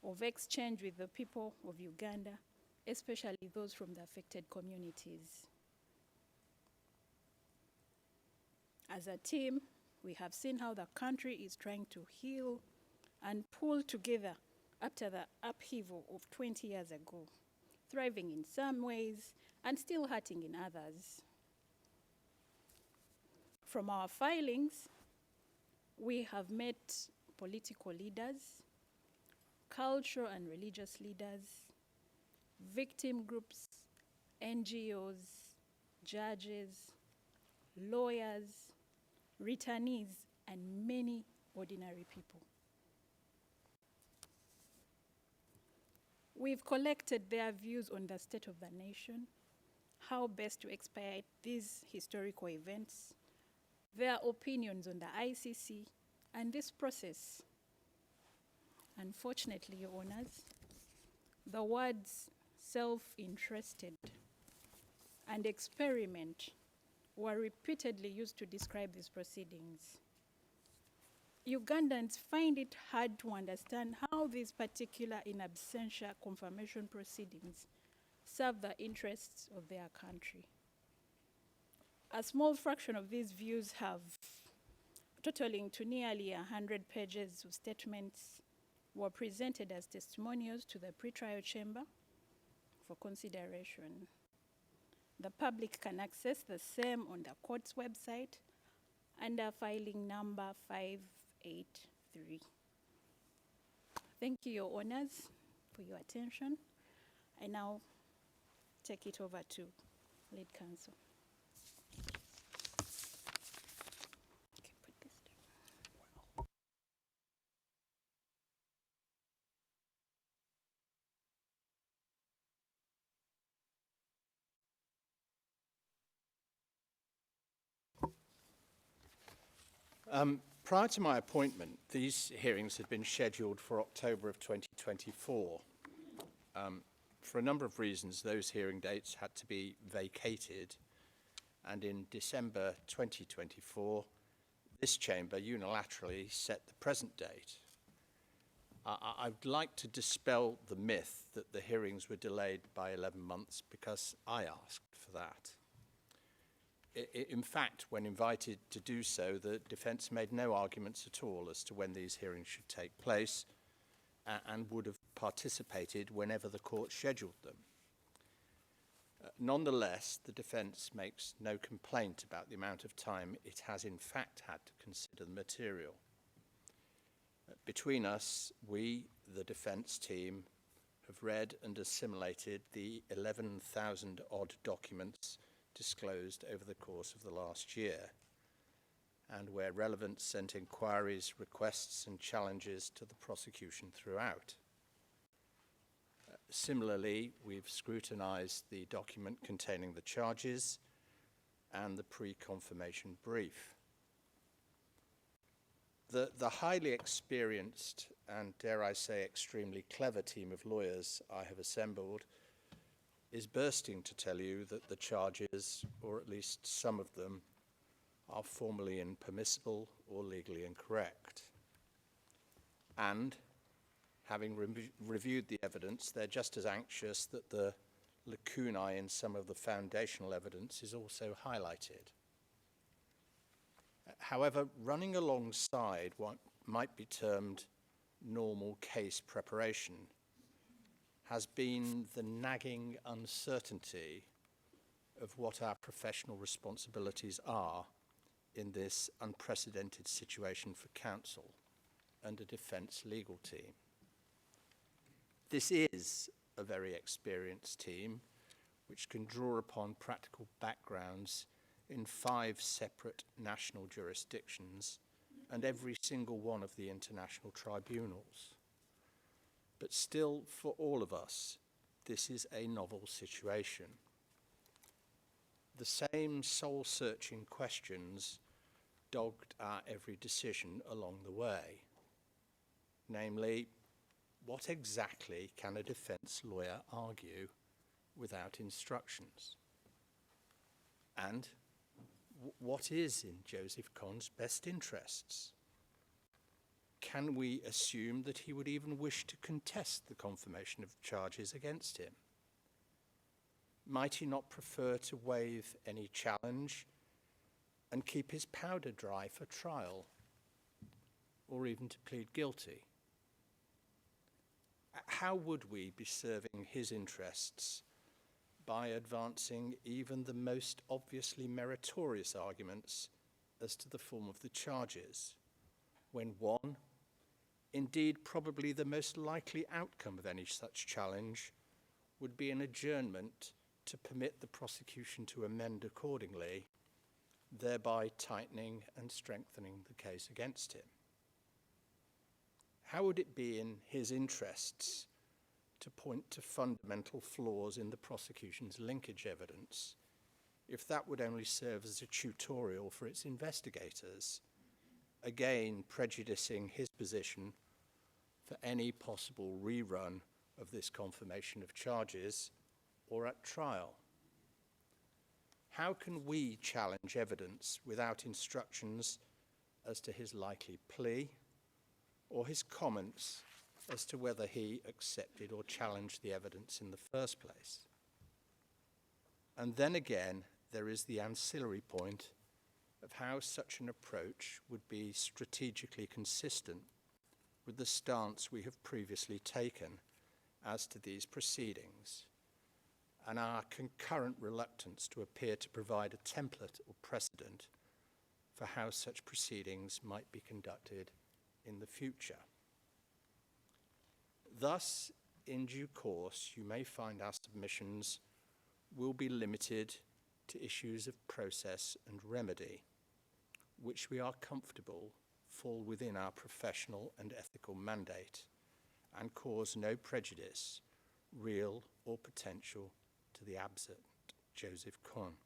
of exchange with the people of Uganda, especially those from the affected communities. As a team, we have seen how the country is trying to heal and pull together after the upheaval of 20 years ago, thriving in some ways and still hurting in others. From our filings, we have met political leaders, cultural and religious leaders, victim groups, NGOs, judges, lawyers, returnees, and many ordinary people. We've collected their views on the state of the nation, how best to expedite these historical events, their opinions on the ICC, and this process. Unfortunately, Your Honors, the words self-interested and experiment were repeatedly used to describe these proceedings. Ugandans find it hard to understand how these particular in absentia confirmation proceedings serve the interests of their country. A small fraction of these views have, totaling to nearly 100 pages of statements, were presented as testimonials to the pretrial chamber for consideration. The public can access the same on the court's website under filing number 583. Thank you, Your Honours, for your attention. I now take it over to lead counsel. Okay, put this down. Prior to my appointment, these hearings had been scheduled for October of 2024. For a number of reasons, those hearing dates had to be vacated, and in December 2024, this chamber unilaterally set the present date. I'd like to dispel the myth that the hearings were delayed by 11 months because I asked for that. In fact, when invited to do so, the defence made no arguments at all as to when these hearings should take place and would have participated whenever the court scheduled them. Nonetheless, the defence makes no complaint about the amount of time it has in fact had to consider the material. Between us, we, the defence team, have read and assimilated the 11,000 odd documents disclosed over the course of the last year, and where relevant, sent inquiries, requests and challenges to the prosecution throughout. Similarly, we've scrutinised the document containing the charges and the pre-confirmation brief. The highly experienced and, dare I say, extremely clever team of lawyers I have assembled is bursting to tell you that the charges, or at least some of them, are formally impermissible or legally incorrect. And, having reviewed the evidence, they're just as anxious that the lacunae in some of the foundational evidence is also highlighted. However, running alongside what might be termed normal case preparation has been the nagging uncertainty of what our professional responsibilities are in this unprecedented situation for counsel and a defence legal team. This is a very experienced team which can draw upon practical backgrounds in 5 separate national jurisdictions and every single one of the international tribunals. But still, for all of us, this is a novel situation. The same soul-searching questions dogged our every decision along the way. Namely, what exactly can a defence lawyer argue without instructions? And what is in Joseph Kony's best interests? Can we assume that he would even wish to contest the confirmation of charges against him? Might he not prefer to waive any challenge and keep his powder dry for trial, or even to plead guilty? How would we be serving his interests by advancing even the most obviously meritorious arguments as to the form of the charges, when one, indeed probably the most likely outcome of any such challenge, would be an adjournment to permit the prosecution to amend accordingly, thereby tightening and strengthening the case against him? How would it be in his interests to point to fundamental flaws in the prosecution's linkage evidence if that would only serve as a tutorial for its investigators, again prejudicing his position for any possible rerun of this confirmation of charges or at trial? How can we challenge evidence without instructions as to his likely plea or his comments as to whether he accepted or challenged the evidence in the first place? And then again, there is the ancillary point of how such an approach would be strategically consistent with the stance we have previously taken as to these proceedings, and our concurrent reluctance to appear to provide a template or precedent for how such proceedings might be conducted in the future. Thus, in due course, you may find our submissions will be limited to issues of process and remedy, which we are comfortable fall within our professional and ethical mandate and cause no prejudice, real or potential, to the absent Joseph Kony.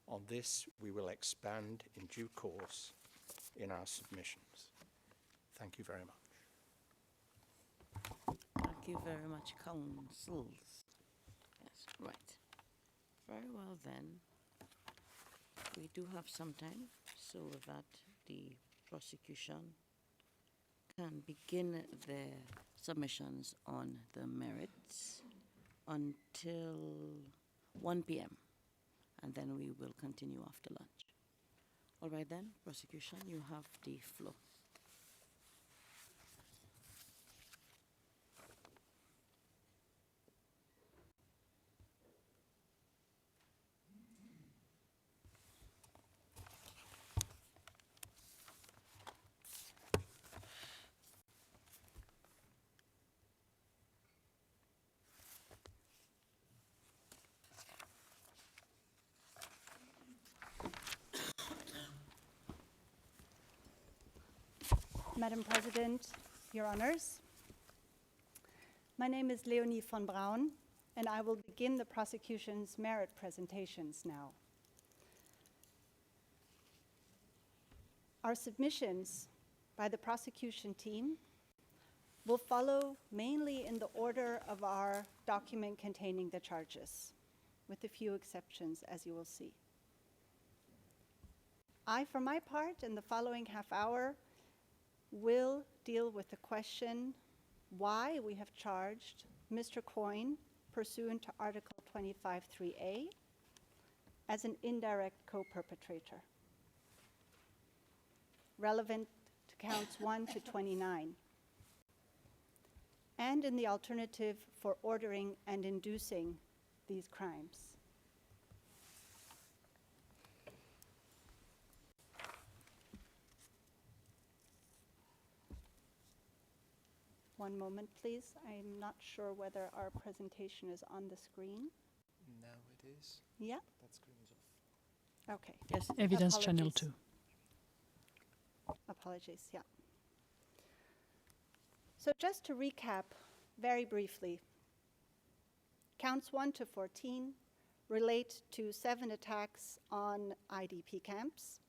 On this, we will expand in due course in our submissions. Thank you very much. Thank you very much, counsels. Yes, right. Very well then. We do have some time so that the prosecution can begin their submissions on the merits until 1 p.m. and then we will continue after lunch. All right then, prosecution, you have the floor. Madam President, Your Honors, my name is Leonie von Braun, and I will begin the prosecution's merit presentations now. Our submissions by the prosecution team will follow mainly in the order of our document containing the charges, with a few exceptions, as you will see. I, for my part, in the following half hour, will deal with the question why we have charged Mr. Kony pursuant to Article 25(3)(a as an indirect co-perpetrator, relevant to counts 1 to 29, and in the alternative for ordering and inducing these crimes. One moment, please. I'm not sure whether our presentation is on the screen. Now it is. Yeah? That screen is off. Okay. Yes. Evidence channel Apologies. 2. Apologies, yeah. So just to recap very briefly, counts 1 to 14 relate to 7 attacks on IDP camps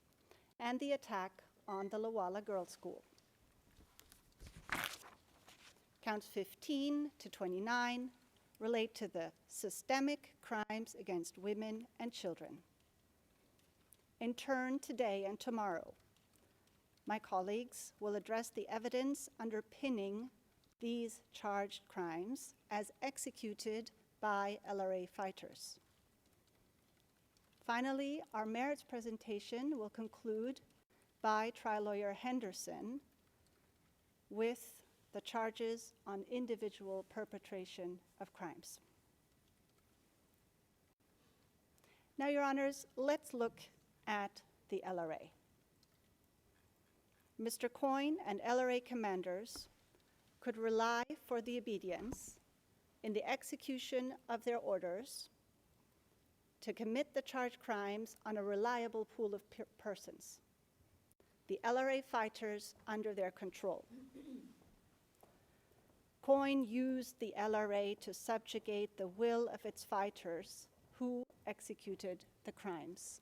and the attack on the Lawala Girls' School. Counts 15 to 29 relate to the systemic crimes against women and children. In turn, today and tomorrow, my colleagues will address the evidence underpinning these charged crimes as executed by LRA fighters. Finally, our merits presentation will conclude by trial lawyer Henderson with the charges on individual perpetration of crimes. Now, Your Honors, let's look at the LRA. Mr. Kony and LRA commanders could rely for the obedience in the execution of their orders to commit the charged crimes on a reliable pool of persons, the LRA fighters under their control. Kony used the LRA to subjugate the will of its fighters who executed the crimes.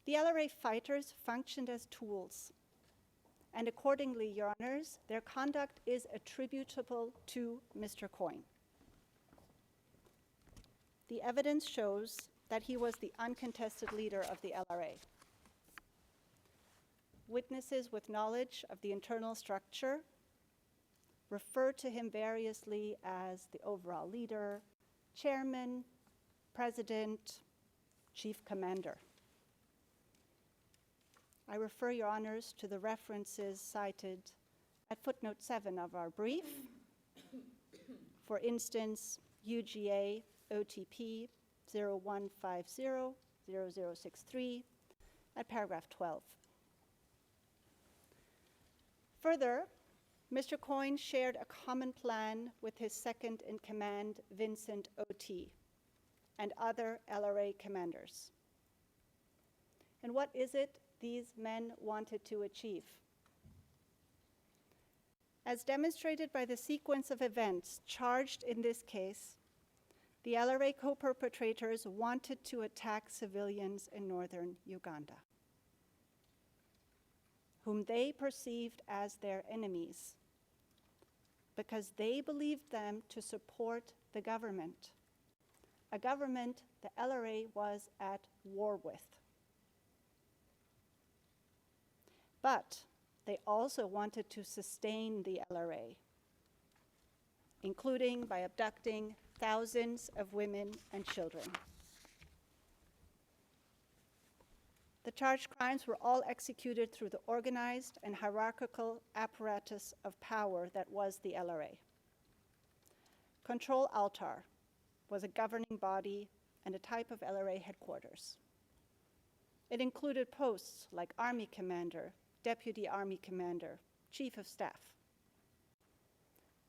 The LRA fighters functioned as tools, and accordingly, Your Honors, their conduct is attributable to Mr. Kony. The evidence shows that he was the uncontested leader of the LRA. Witnesses with knowledge of the internal structure refer to him variously as the overall leader, chairman, president, chief commander. I refer Your Honors to the references cited at footnote 7 of our brief. For instance, UGA OTP 01500063 at paragraph 12. Further, Mr. Kony shared a common plan with his second-in-command, Vincent O.T., and other LRA commanders. And what is it these men wanted to achieve? As demonstrated by the sequence of events charged in this case, the LRA co-perpetrators wanted to attack civilians in northern Uganda, whom they perceived as their enemies, because they believed them to support the government, a government the LRA was at war with. But they also wanted to sustain the LRA, including by abducting thousands of women and children. The charged crimes were all executed through the organized and hierarchical apparatus of power that was the LRA. Control Altar was a governing body and a type of LRA headquarters. It included posts like Army Commander, Deputy Army Commander, Chief of Staff.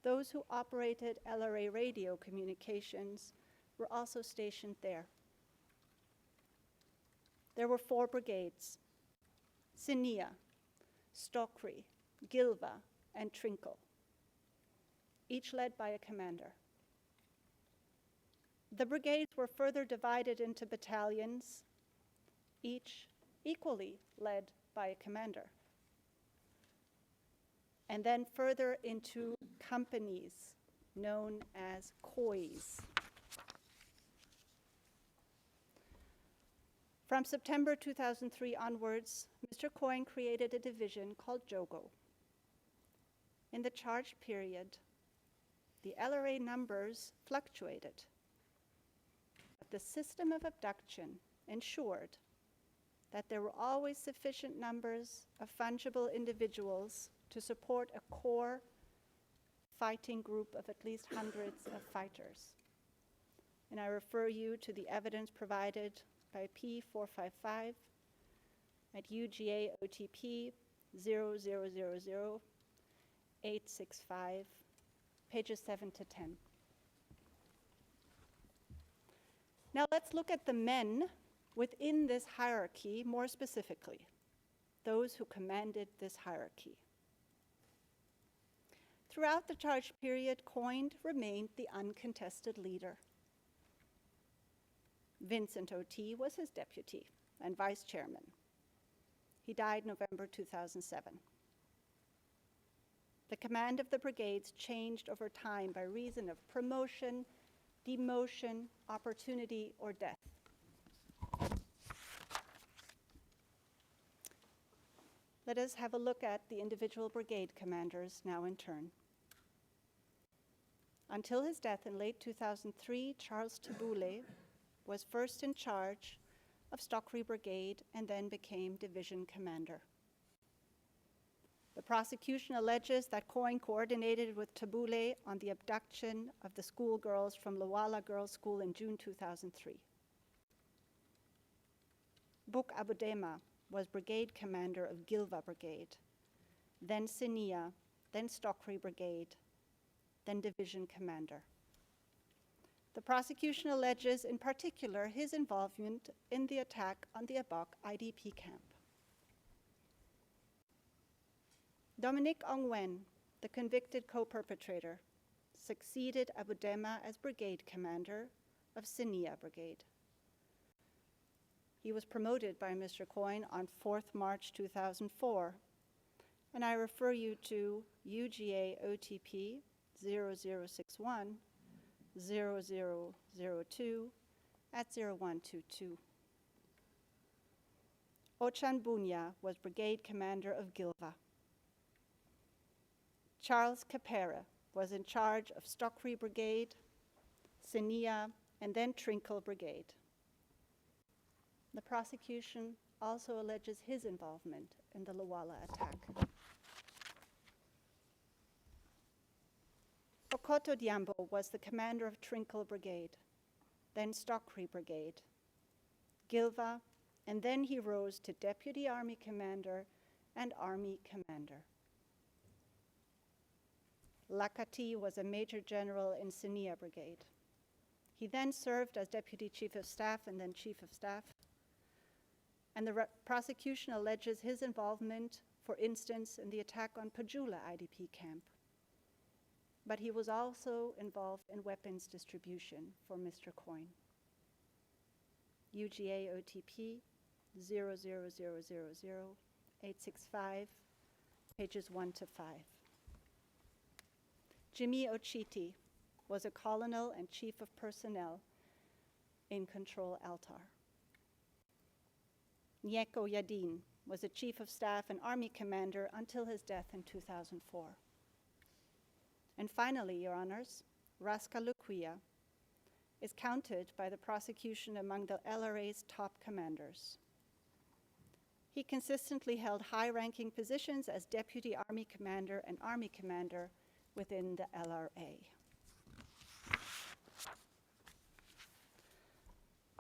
Those who operated LRA radio communications were also stationed there. There were 4 brigades: Sinia, Stokri, Gilva, and Trinkle, each led by a commander. The brigades were further divided into battalions, each equally led by a commander, and then further into companies known as KOIs. From September 2003 onwards, Mr. Kony created a division called JOGO. In the charged period, the LRA numbers fluctuated, but the system of abduction ensured that there were always sufficient numbers of fungible individuals to support a core fighting group of at least hundreds of fighters. And I refer you to the evidence provided by P455 at UGA OTP 0000-865, pages 7 to 10. Now let's look at the men within this hierarchy more specifically, those who commanded this hierarchy. Throughout the charged period, Kony remained the uncontested leader. Vincent O.T. was his deputy and vice chairman. He died November 2007. The command of the brigades changed over time by reason of promotion, demotion, opportunity, or death. Let us have a look at the individual brigade commanders now in turn. Until his death in late 2003, Charles Tabule was first in charge of Stokri Brigade and then became division commander. The prosecution alleges that Kony coordinated with Tabule on the abduction of the schoolgirls from Luwala Girls' School in June 2003. Buk Abudema was brigade commander of Gilva Brigade, then Sinia, then Stokri Brigade, then division commander. The prosecution alleges in particular his involvement in the attack on the Abok IDP camp. Dominique Ongwen, the convicted co-perpetrator, succeeded Abudema as brigade commander of Sinia Brigade. He was promoted by Mr. Kony on 4th March 2004, and I refer you to UGA OTP 0061 0002 at 0122. Ochan Bunya was brigade commander of Gilva. Charles Capera was in charge of Stokri Brigade, Sinia, and then Trinkle Brigade. The prosecution also alleges his involvement in the Luwala attack. Okoto Diambo was the commander of Trinkle Brigade, then Stokri Brigade, Gilva, and then he rose to Deputy Army Commander and Army Commander. Lakati was a major general in Senia Brigade. He then served as Deputy Chief of Staff and then Chief of Staff. And the prosecution alleges his involvement, for instance, in the attack on Pajula IDP camp. But he was also involved in weapons distribution for Mr. Kony. UGA OTP 000000865, pages 1 to 5. Jimmy Ochiti was a colonel and chief of personnel in Control Altar. Nyeko Yadin was a chief of staff and army commander until his death in 2004. And finally, Your Honors, Raska Lukuya is counted by the prosecution among the LRA's top commanders. He consistently held high-ranking positions as Deputy Army Commander and Army Commander within the LRA.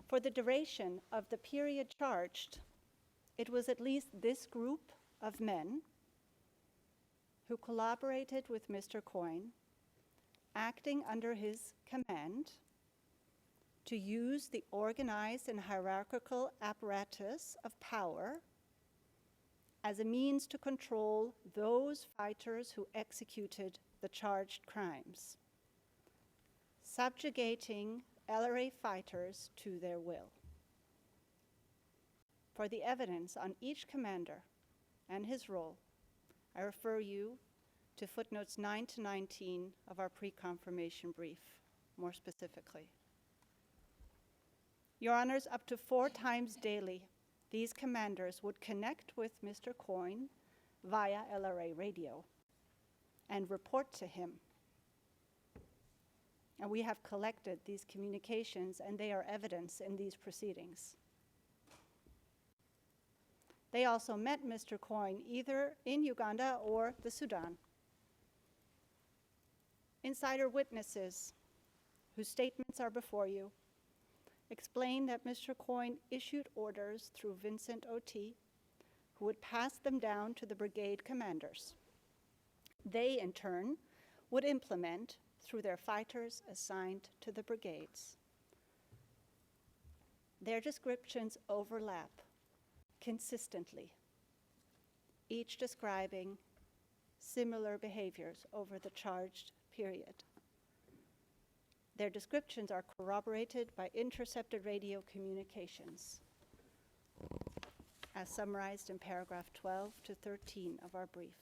For the duration of the period charged, it was at least this group of men who collaborated with Mr. Kony, acting under his command, to use the organized and hierarchical apparatus of power as a means to control those fighters who executed the charged crimes, subjugating LRA fighters to their will. For the evidence on each commander and his role, I refer you to footnotes 9 to 19 of our pre-confirmation brief, more specifically. Your Honors, up to 4 times daily, these commanders would connect with Mr. Kony via LRA radio and report to him. And we have collected these communications, and they are evidence in these proceedings. They also met Mr. Kony either in Uganda or the Sudan. Insider witnesses, whose statements are before you, explain that Mr. Kony issued orders through Vincent O.T., who would pass them down to the brigade commanders. They, in turn, would implement through their fighters assigned to the brigades. Their descriptions overlap consistently, each describing similar behaviors over the charged period. Their descriptions are corroborated by intercepted radio communications, as summarized in paragraph 12 to 13 of our brief.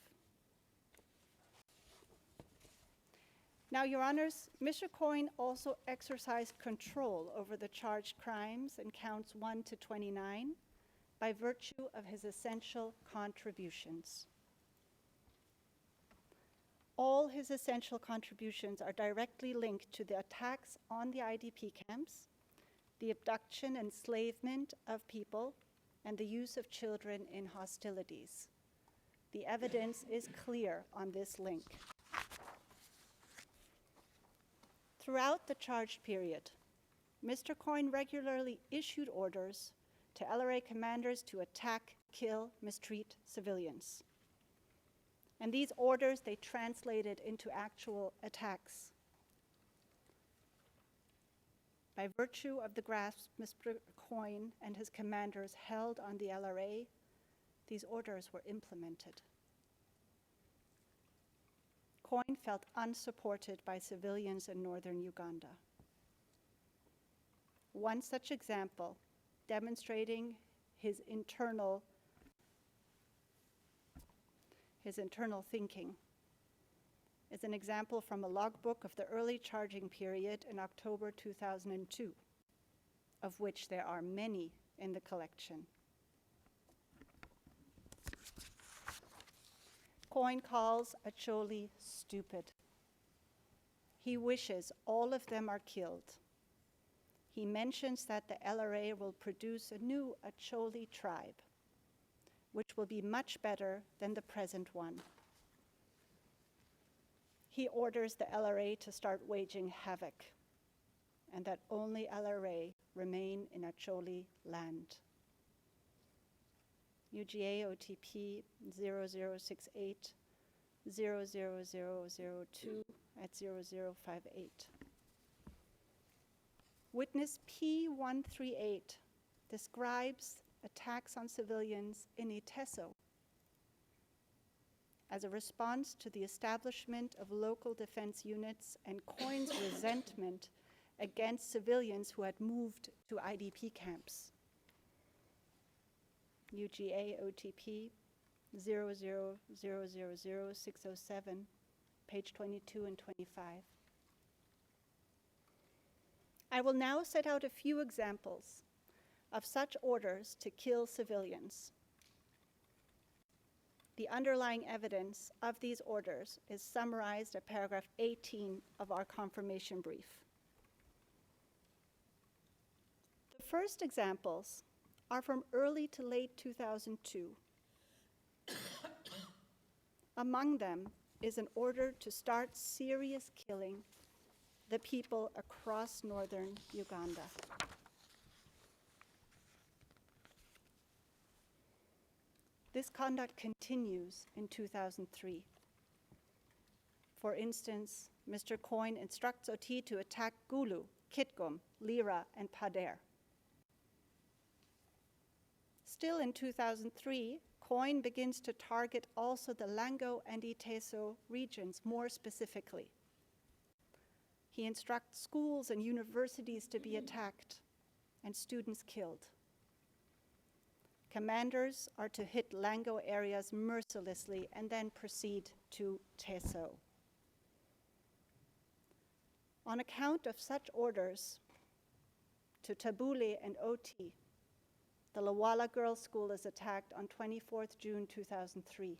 Now, Your Honors, Mr. Kony also exercised control over the charged crimes in counts 1 to 29 by virtue of his essential contributions. All his essential contributions are directly linked to the attacks on the IDP camps, the abduction and enslavement of people, and the use of children in hostilities. The evidence is clear on this link. Throughout the charged period, Mr. Kony regularly issued orders to LRA commanders to attack, kill, mistreat civilians. And these orders, they translated into actual attacks. By virtue of the grasp Mr. Kony and his commanders held on the LRA, these orders were implemented. Kony felt unsupported by civilians in northern Uganda. One such example demonstrating his internal thinking is an example from a logbook of the early charging period in October 2002, of which there are many in the collection. Kony calls Acholi stupid. He wishes all of them are killed. He mentions that the LRA will produce a new Acholi tribe, which will be much better than the present one. He orders the LRA to start waging havoc, and that only LRA remain in Acholi land. UGA OTP 0068, 00002 at 0058. Witness P138 describes attacks on civilians in Iteso as a response to the establishment of local defense units and Kony's resentment against civilians who had moved to IDP camps. UGA OTP 0000607, page 22 and 25. I will now set out a few examples of such orders to kill civilians. The underlying evidence of these orders is summarized at paragraph 18 of our confirmation brief. The first examples are from early to late 2002. Among them is an order to start serious killing the people across northern Uganda. This conduct continues in 2003. For instance, Mr. Kony instructs OT to attack Gulu, Kitgum, Lira, and Pader. Still in 2003, Kony begins to target also the Lango and Iteso regions more specifically. He instructs schools and universities to be attacked and students killed. Commanders are to hit Lango areas mercilessly and then proceed to Teso. On account of such orders to Tabule and Oti, the Lawala Girls' School is attacked on 24th June 2003.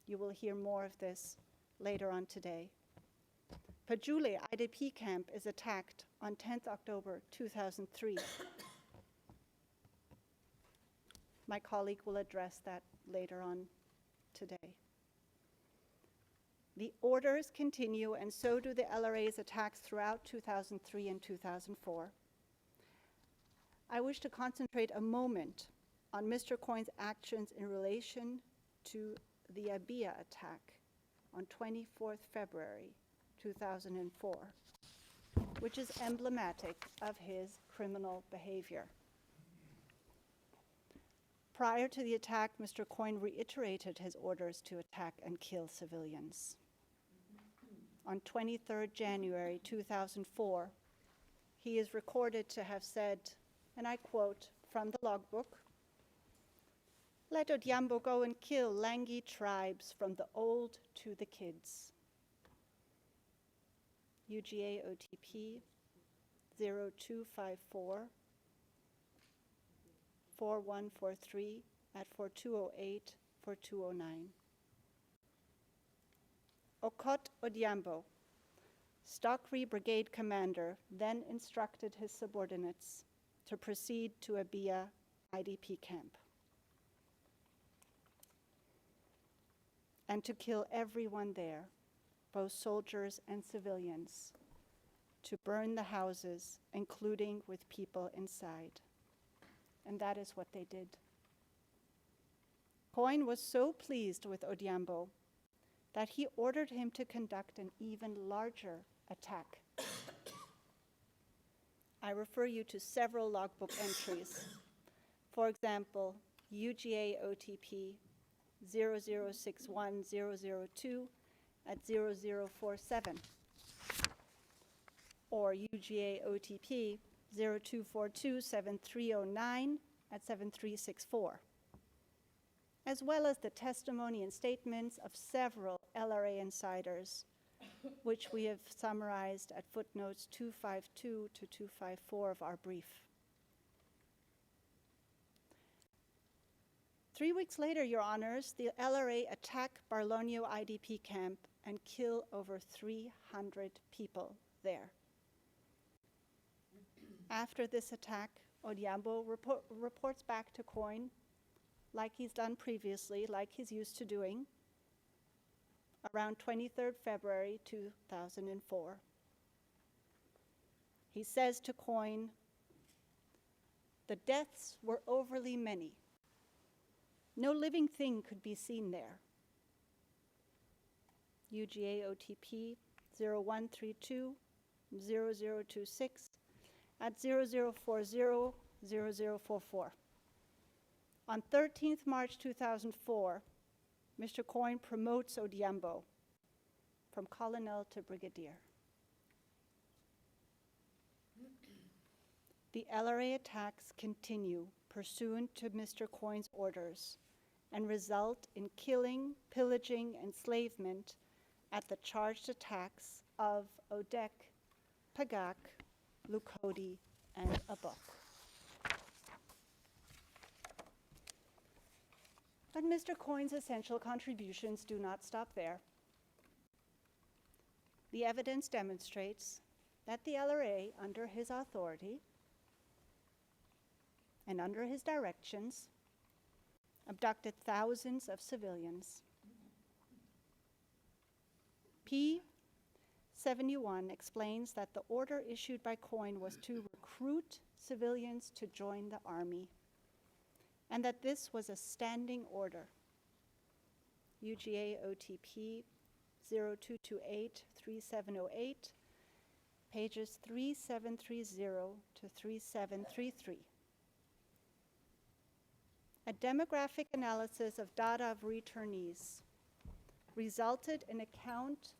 You will hear more of this later on today. Pajule IDP camp is attacked on 10th October 2003. My colleague will address that later on today. The orders continue, and so do the LRA's attacks throughout 2003 and 2004. I wish to concentrate a moment on Mr. Kony's actions in relation to the Abia attack on 24th February 2004, which is emblematic of his criminal behavior. Prior to the attack, Mr. Kony reiterated his orders to attack and kill civilians. On 23rd January 2004, he is recorded to have said, and I quote from the logbook, "Let Odhiambo go and kill Langi tribes from the old to the kids." UGA OTP 0254 4143 at 4208 4209. Okot Odhiambo, Stockery Brigade Commander, then instructed his subordinates to proceed to Abia IDP camp and to kill everyone there, both soldiers and civilians, to burn the houses, including with people inside. And that is what they did. Kony was so pleased with Odhiambo that he ordered him to conduct an even larger attack. I refer you to several logbook entries. For example, UGA OTP 0061002 at 0047, or UGA OTP 02427309 at 7364, as well as the testimony and statements of several LRA insiders, which we have summarized at footnotes 252 to 254 of our brief. 3 weeks later, Your Honors, the LRA attack Barlonio IDP camp and kill over 300 people there. After this attack, Odhiambo reports back to Kony, like he's done previously, like he's used to doing, around 23rd February 2004. He says to Kony, "The deaths were overly many. No living thing could be seen there. UGA OTP 0132-0026 at 0040-0044. On 13th March 2004, Mr. Kony promotes Odhiambo from colonel to brigadier. The LRA attacks continue pursuant to Mr. Kony's orders and result in killing, pillaging, enslavement at the charged attacks of Odek, Pagak, Lukodi, and Abok. But Mr. Kony's essential contributions do not stop there. The evidence demonstrates that the LRA, under his authority and under his directions, abducted thousands of civilians. P-71 explains that the order issued by Kony was to recruit civilians to join the army, and that this was a standing order. UGA OTP 0228-3708, pages 3730 to 3733. A demographic analysis of data of returnees resulted in a count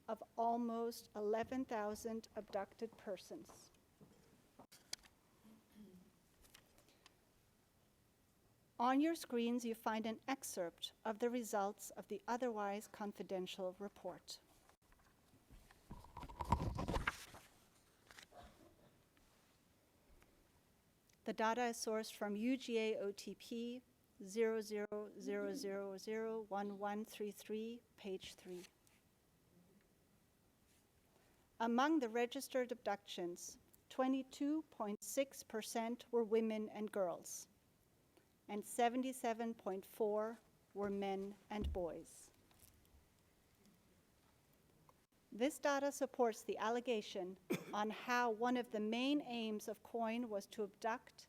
of almost 11,000 abducted persons. On your screens, you find an excerpt of the results of the otherwise confidential report. The data is sourced from UGA OTP 00001133, page 3. Among the registered abductions, 22.6% were women and girls, and 77.4% were men and boys. This data supports the allegation on how one of the main aims of Kony was to abduct,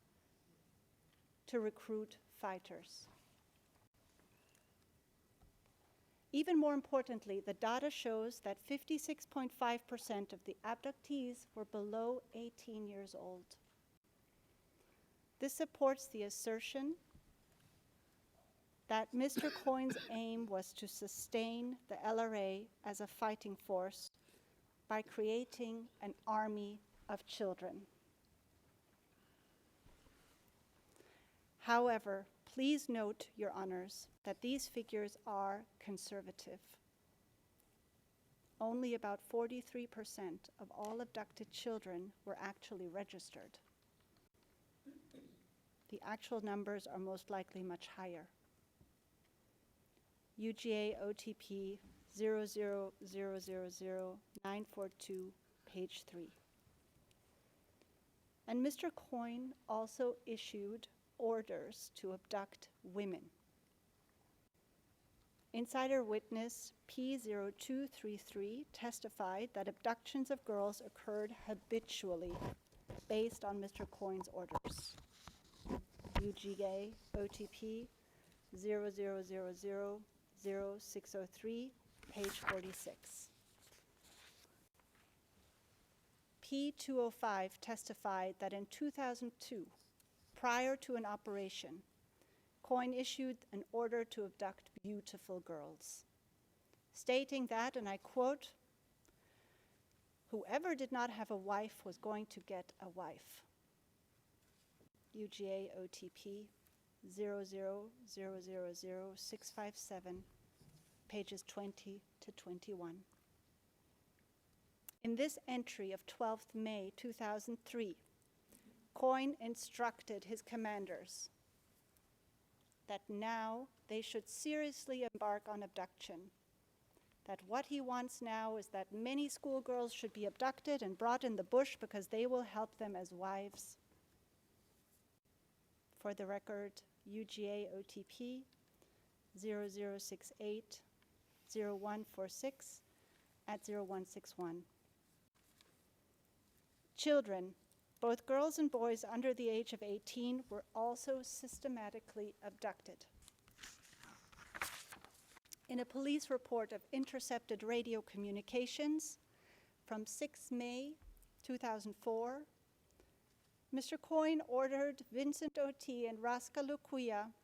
to recruit fighters. Even more importantly, the data shows that 56.5% of the abductees were below 18 years old. This supports the assertion that Mr. Kony's aim was to sustain the LRA as a fighting force by creating an army of children. However, please note, Your Honors, that these figures are conservative. Only about 43% of all abducted children were actually registered. The actual numbers are most likely much higher. UGA OTP 00000942, page 3. And Mr. Kony also issued orders to abduct women. Insider witness P0233 testified that abductions of girls occurred habitually based on Mr. Kony's orders. UGA OTP 00000603, page 46. P205 testified that in 2002, prior to an operation, Kony issued an order to abduct beautiful girls, stating that, and I quote, "Whoever did not have a wife was going to get a wife." UGA OTP 00000657, pages 20 to 21. In this entry of 12th May 2003, Kony instructed his commanders that now they should seriously embark on abduction, that what he wants now is that many schoolgirls should be abducted and brought in the bush because they will help them as wives. For the record, UGA OTP 0068-0146 at 0161. Children, both girls and boys under the age of 18, were also systematically abducted. In a police report of intercepted radio communications from 6 May 2004, Mr. Kony ordered Vincent Oti and Raska Lukuya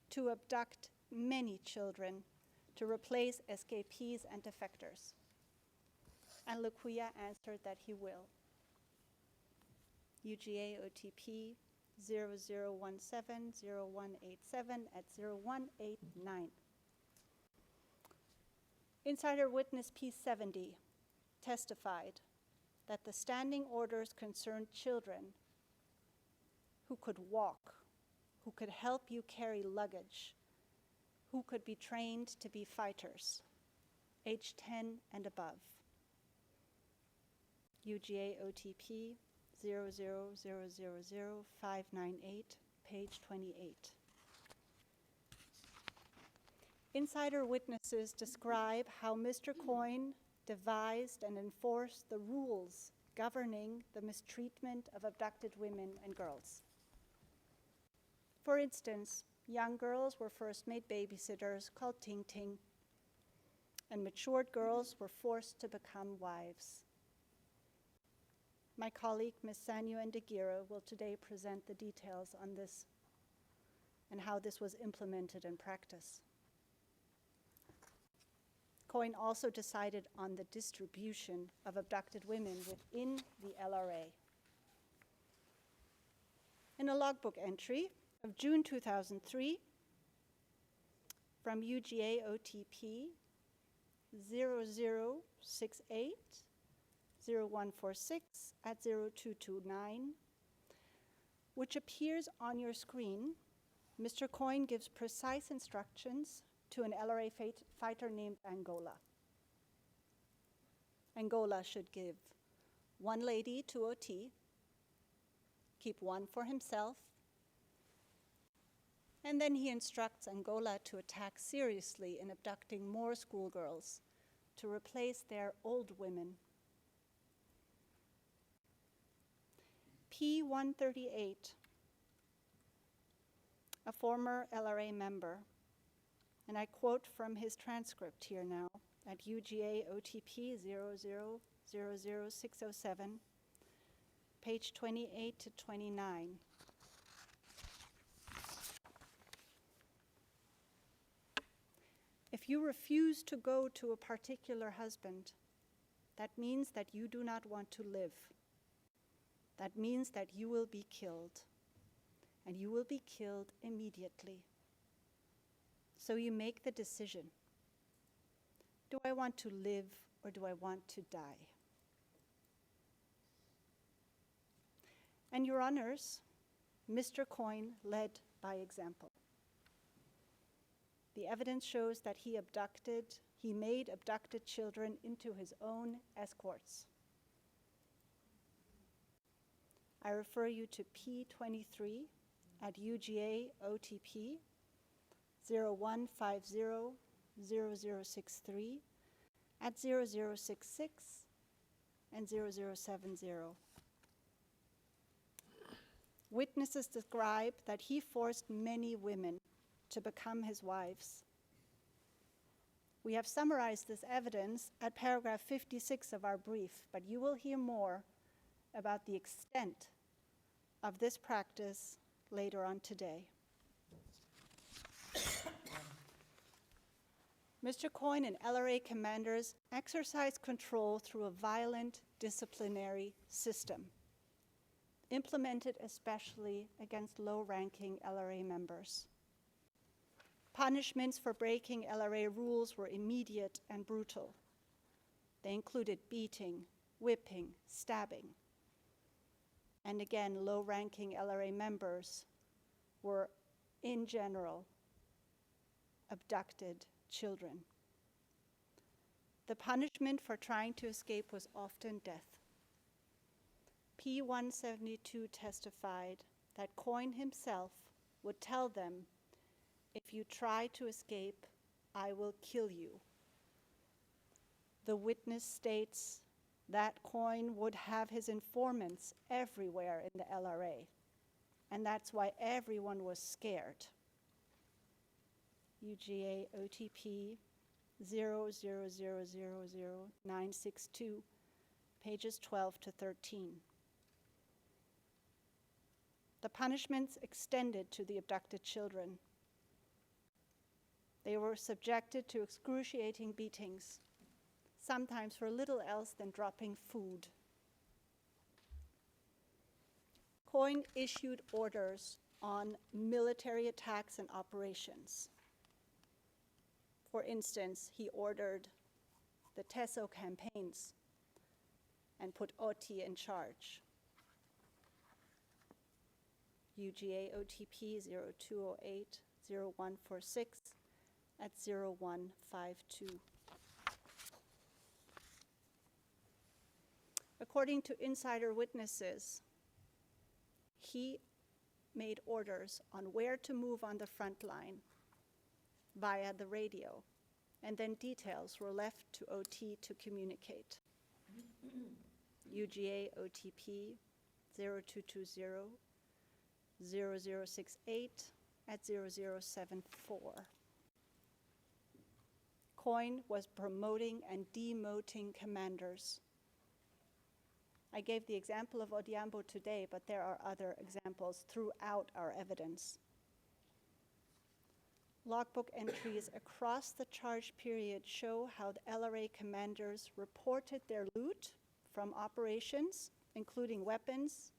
to abduct many children to replace escapees and defectors. And Lukuya answered that he will. UGA OTP 0017-0187 at 0189. Insider witness P70 testified that the standing orders concerned children who could walk, who could help you carry luggage, who could be trained to be fighters, age 10 and above. UGA OTP 00000598, page 28. Insider witnesses describe how Mr. Kony devised and enforced the rules governing the mistreatment of abducted women and girls. For instance, young girls were first made babysitters called Ting Ting, and matured girls were forced to become wives. My colleague, Ms. Sanyu Ndegira, will today present the details on this and how this was implemented in practice. Kony also decided on the distribution of abducted women within the LRA. In a logbook entry of June 2003 from UGA OTP 0068 0146 at 0229, which appears on your screen, Mr. Kony gives precise instructions to an LRA fighter named Angola. Angola should give one lady to OT, keep one for himself, and then he instructs Angola to attack seriously in abducting more schoolgirls to replace their old women. P138, a former LRA member, and I quote from his transcript here now at UGA OTP 0000607, page 28 to 29. If you refuse to go to a particular husband, that means that you do not want to live. That means that you will be killed, and you will be killed immediately. So you make the decision. Do I want to live or do I want to die? And Your Honors, Mr. Kony led by example. The evidence shows that he made abducted children into his own escorts. I refer you to P23 at UGA OTP 0150-0063 at 0066 and 0070. Witnesses describe that he forced many women to become his wives. We have summarized this evidence at paragraph 56 of our brief, but you will hear more about the extent of this practice later on today. Mr. Kony and LRA commanders exercise control through a violent disciplinary system, implemented especially against low-ranking LRA members. Punishments for breaking LRA rules were immediate and brutal. They included beating, whipping, stabbing. And again, low-ranking LRA members were, in general, abducted children. The punishment for trying to escape was often death. P172 testified that Kony himself would tell them, "If you try to escape, I will kill you." The witness states that Kony would have his informants everywhere in the LRA, and that's why everyone was scared. UGA OTP 0000962, pages 12 to 13. The punishments extended to the abducted children. They were subjected to excruciating beatings, sometimes for little else than dropping food. Kony issued orders on military attacks and operations. For instance, he ordered the Teso campaigns and put Oti in charge. UGA OTP 0208-0146 at 0152. According to insider witnesses, he made orders on where to move on the front line via the radio, and then details were left to OT to communicate. UGA OTP 0220-0068 at 0074. Kony was promoting and demoting commanders. I gave the example of Odiambo today, but there are other examples throughout our evidence. Logbook entries across the charge period show how the LRA commanders reported their loot from operations, including weapons,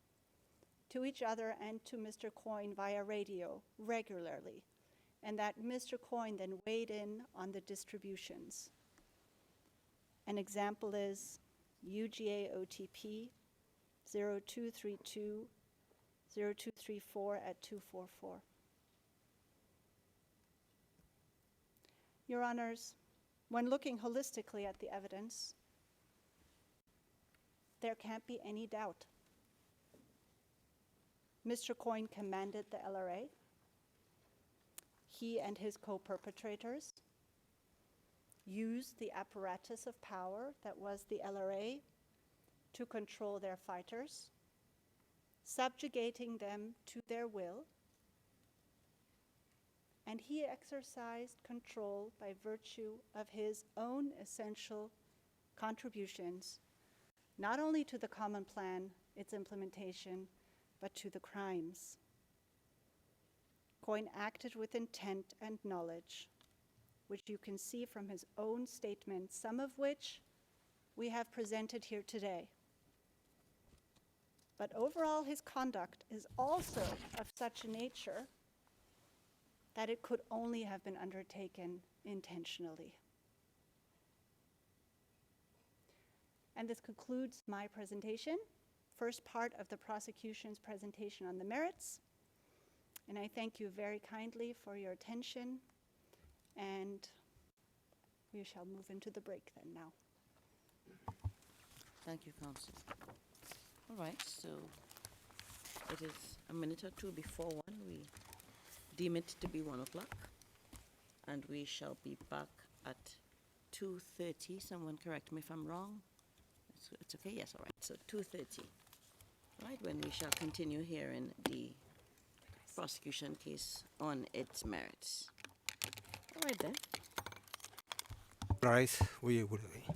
to each other and to Mr. Kony via radio regularly, and that Mr. Kony then weighed in on the distributions. An example is UGA OTP 0232-0234 at 244. Your Honors, when looking holistically at the evidence, there can't be any doubt. Mr. Kony commanded the LRA. He and his co-perpetrators used the apparatus of power that was the LRA to control their fighters, subjugating them to their will, and he exercised control by virtue of his own essential contributions, not only to the common plan, its implementation, but to the crimes. Kony acted with intent and knowledge, which you can see from his own statements, some of which we have presented here today. But overall, his conduct is also of such a nature that it could only have been undertaken intentionally. And this concludes my presentation, first part of the prosecution's presentation on the merits. And I thank you very kindly for your attention, and we shall move into the break then now. Thank you, Counsel. All right, so it is a minute or two before 1. We deem it to be 1 o'clock, and we shall be back at 2:30. Someone correct me if I'm wrong. It's okay, yes, all right. So 2:30, right, when we shall continue hearing the prosecution case on its merits. All right then. Rise, we will be.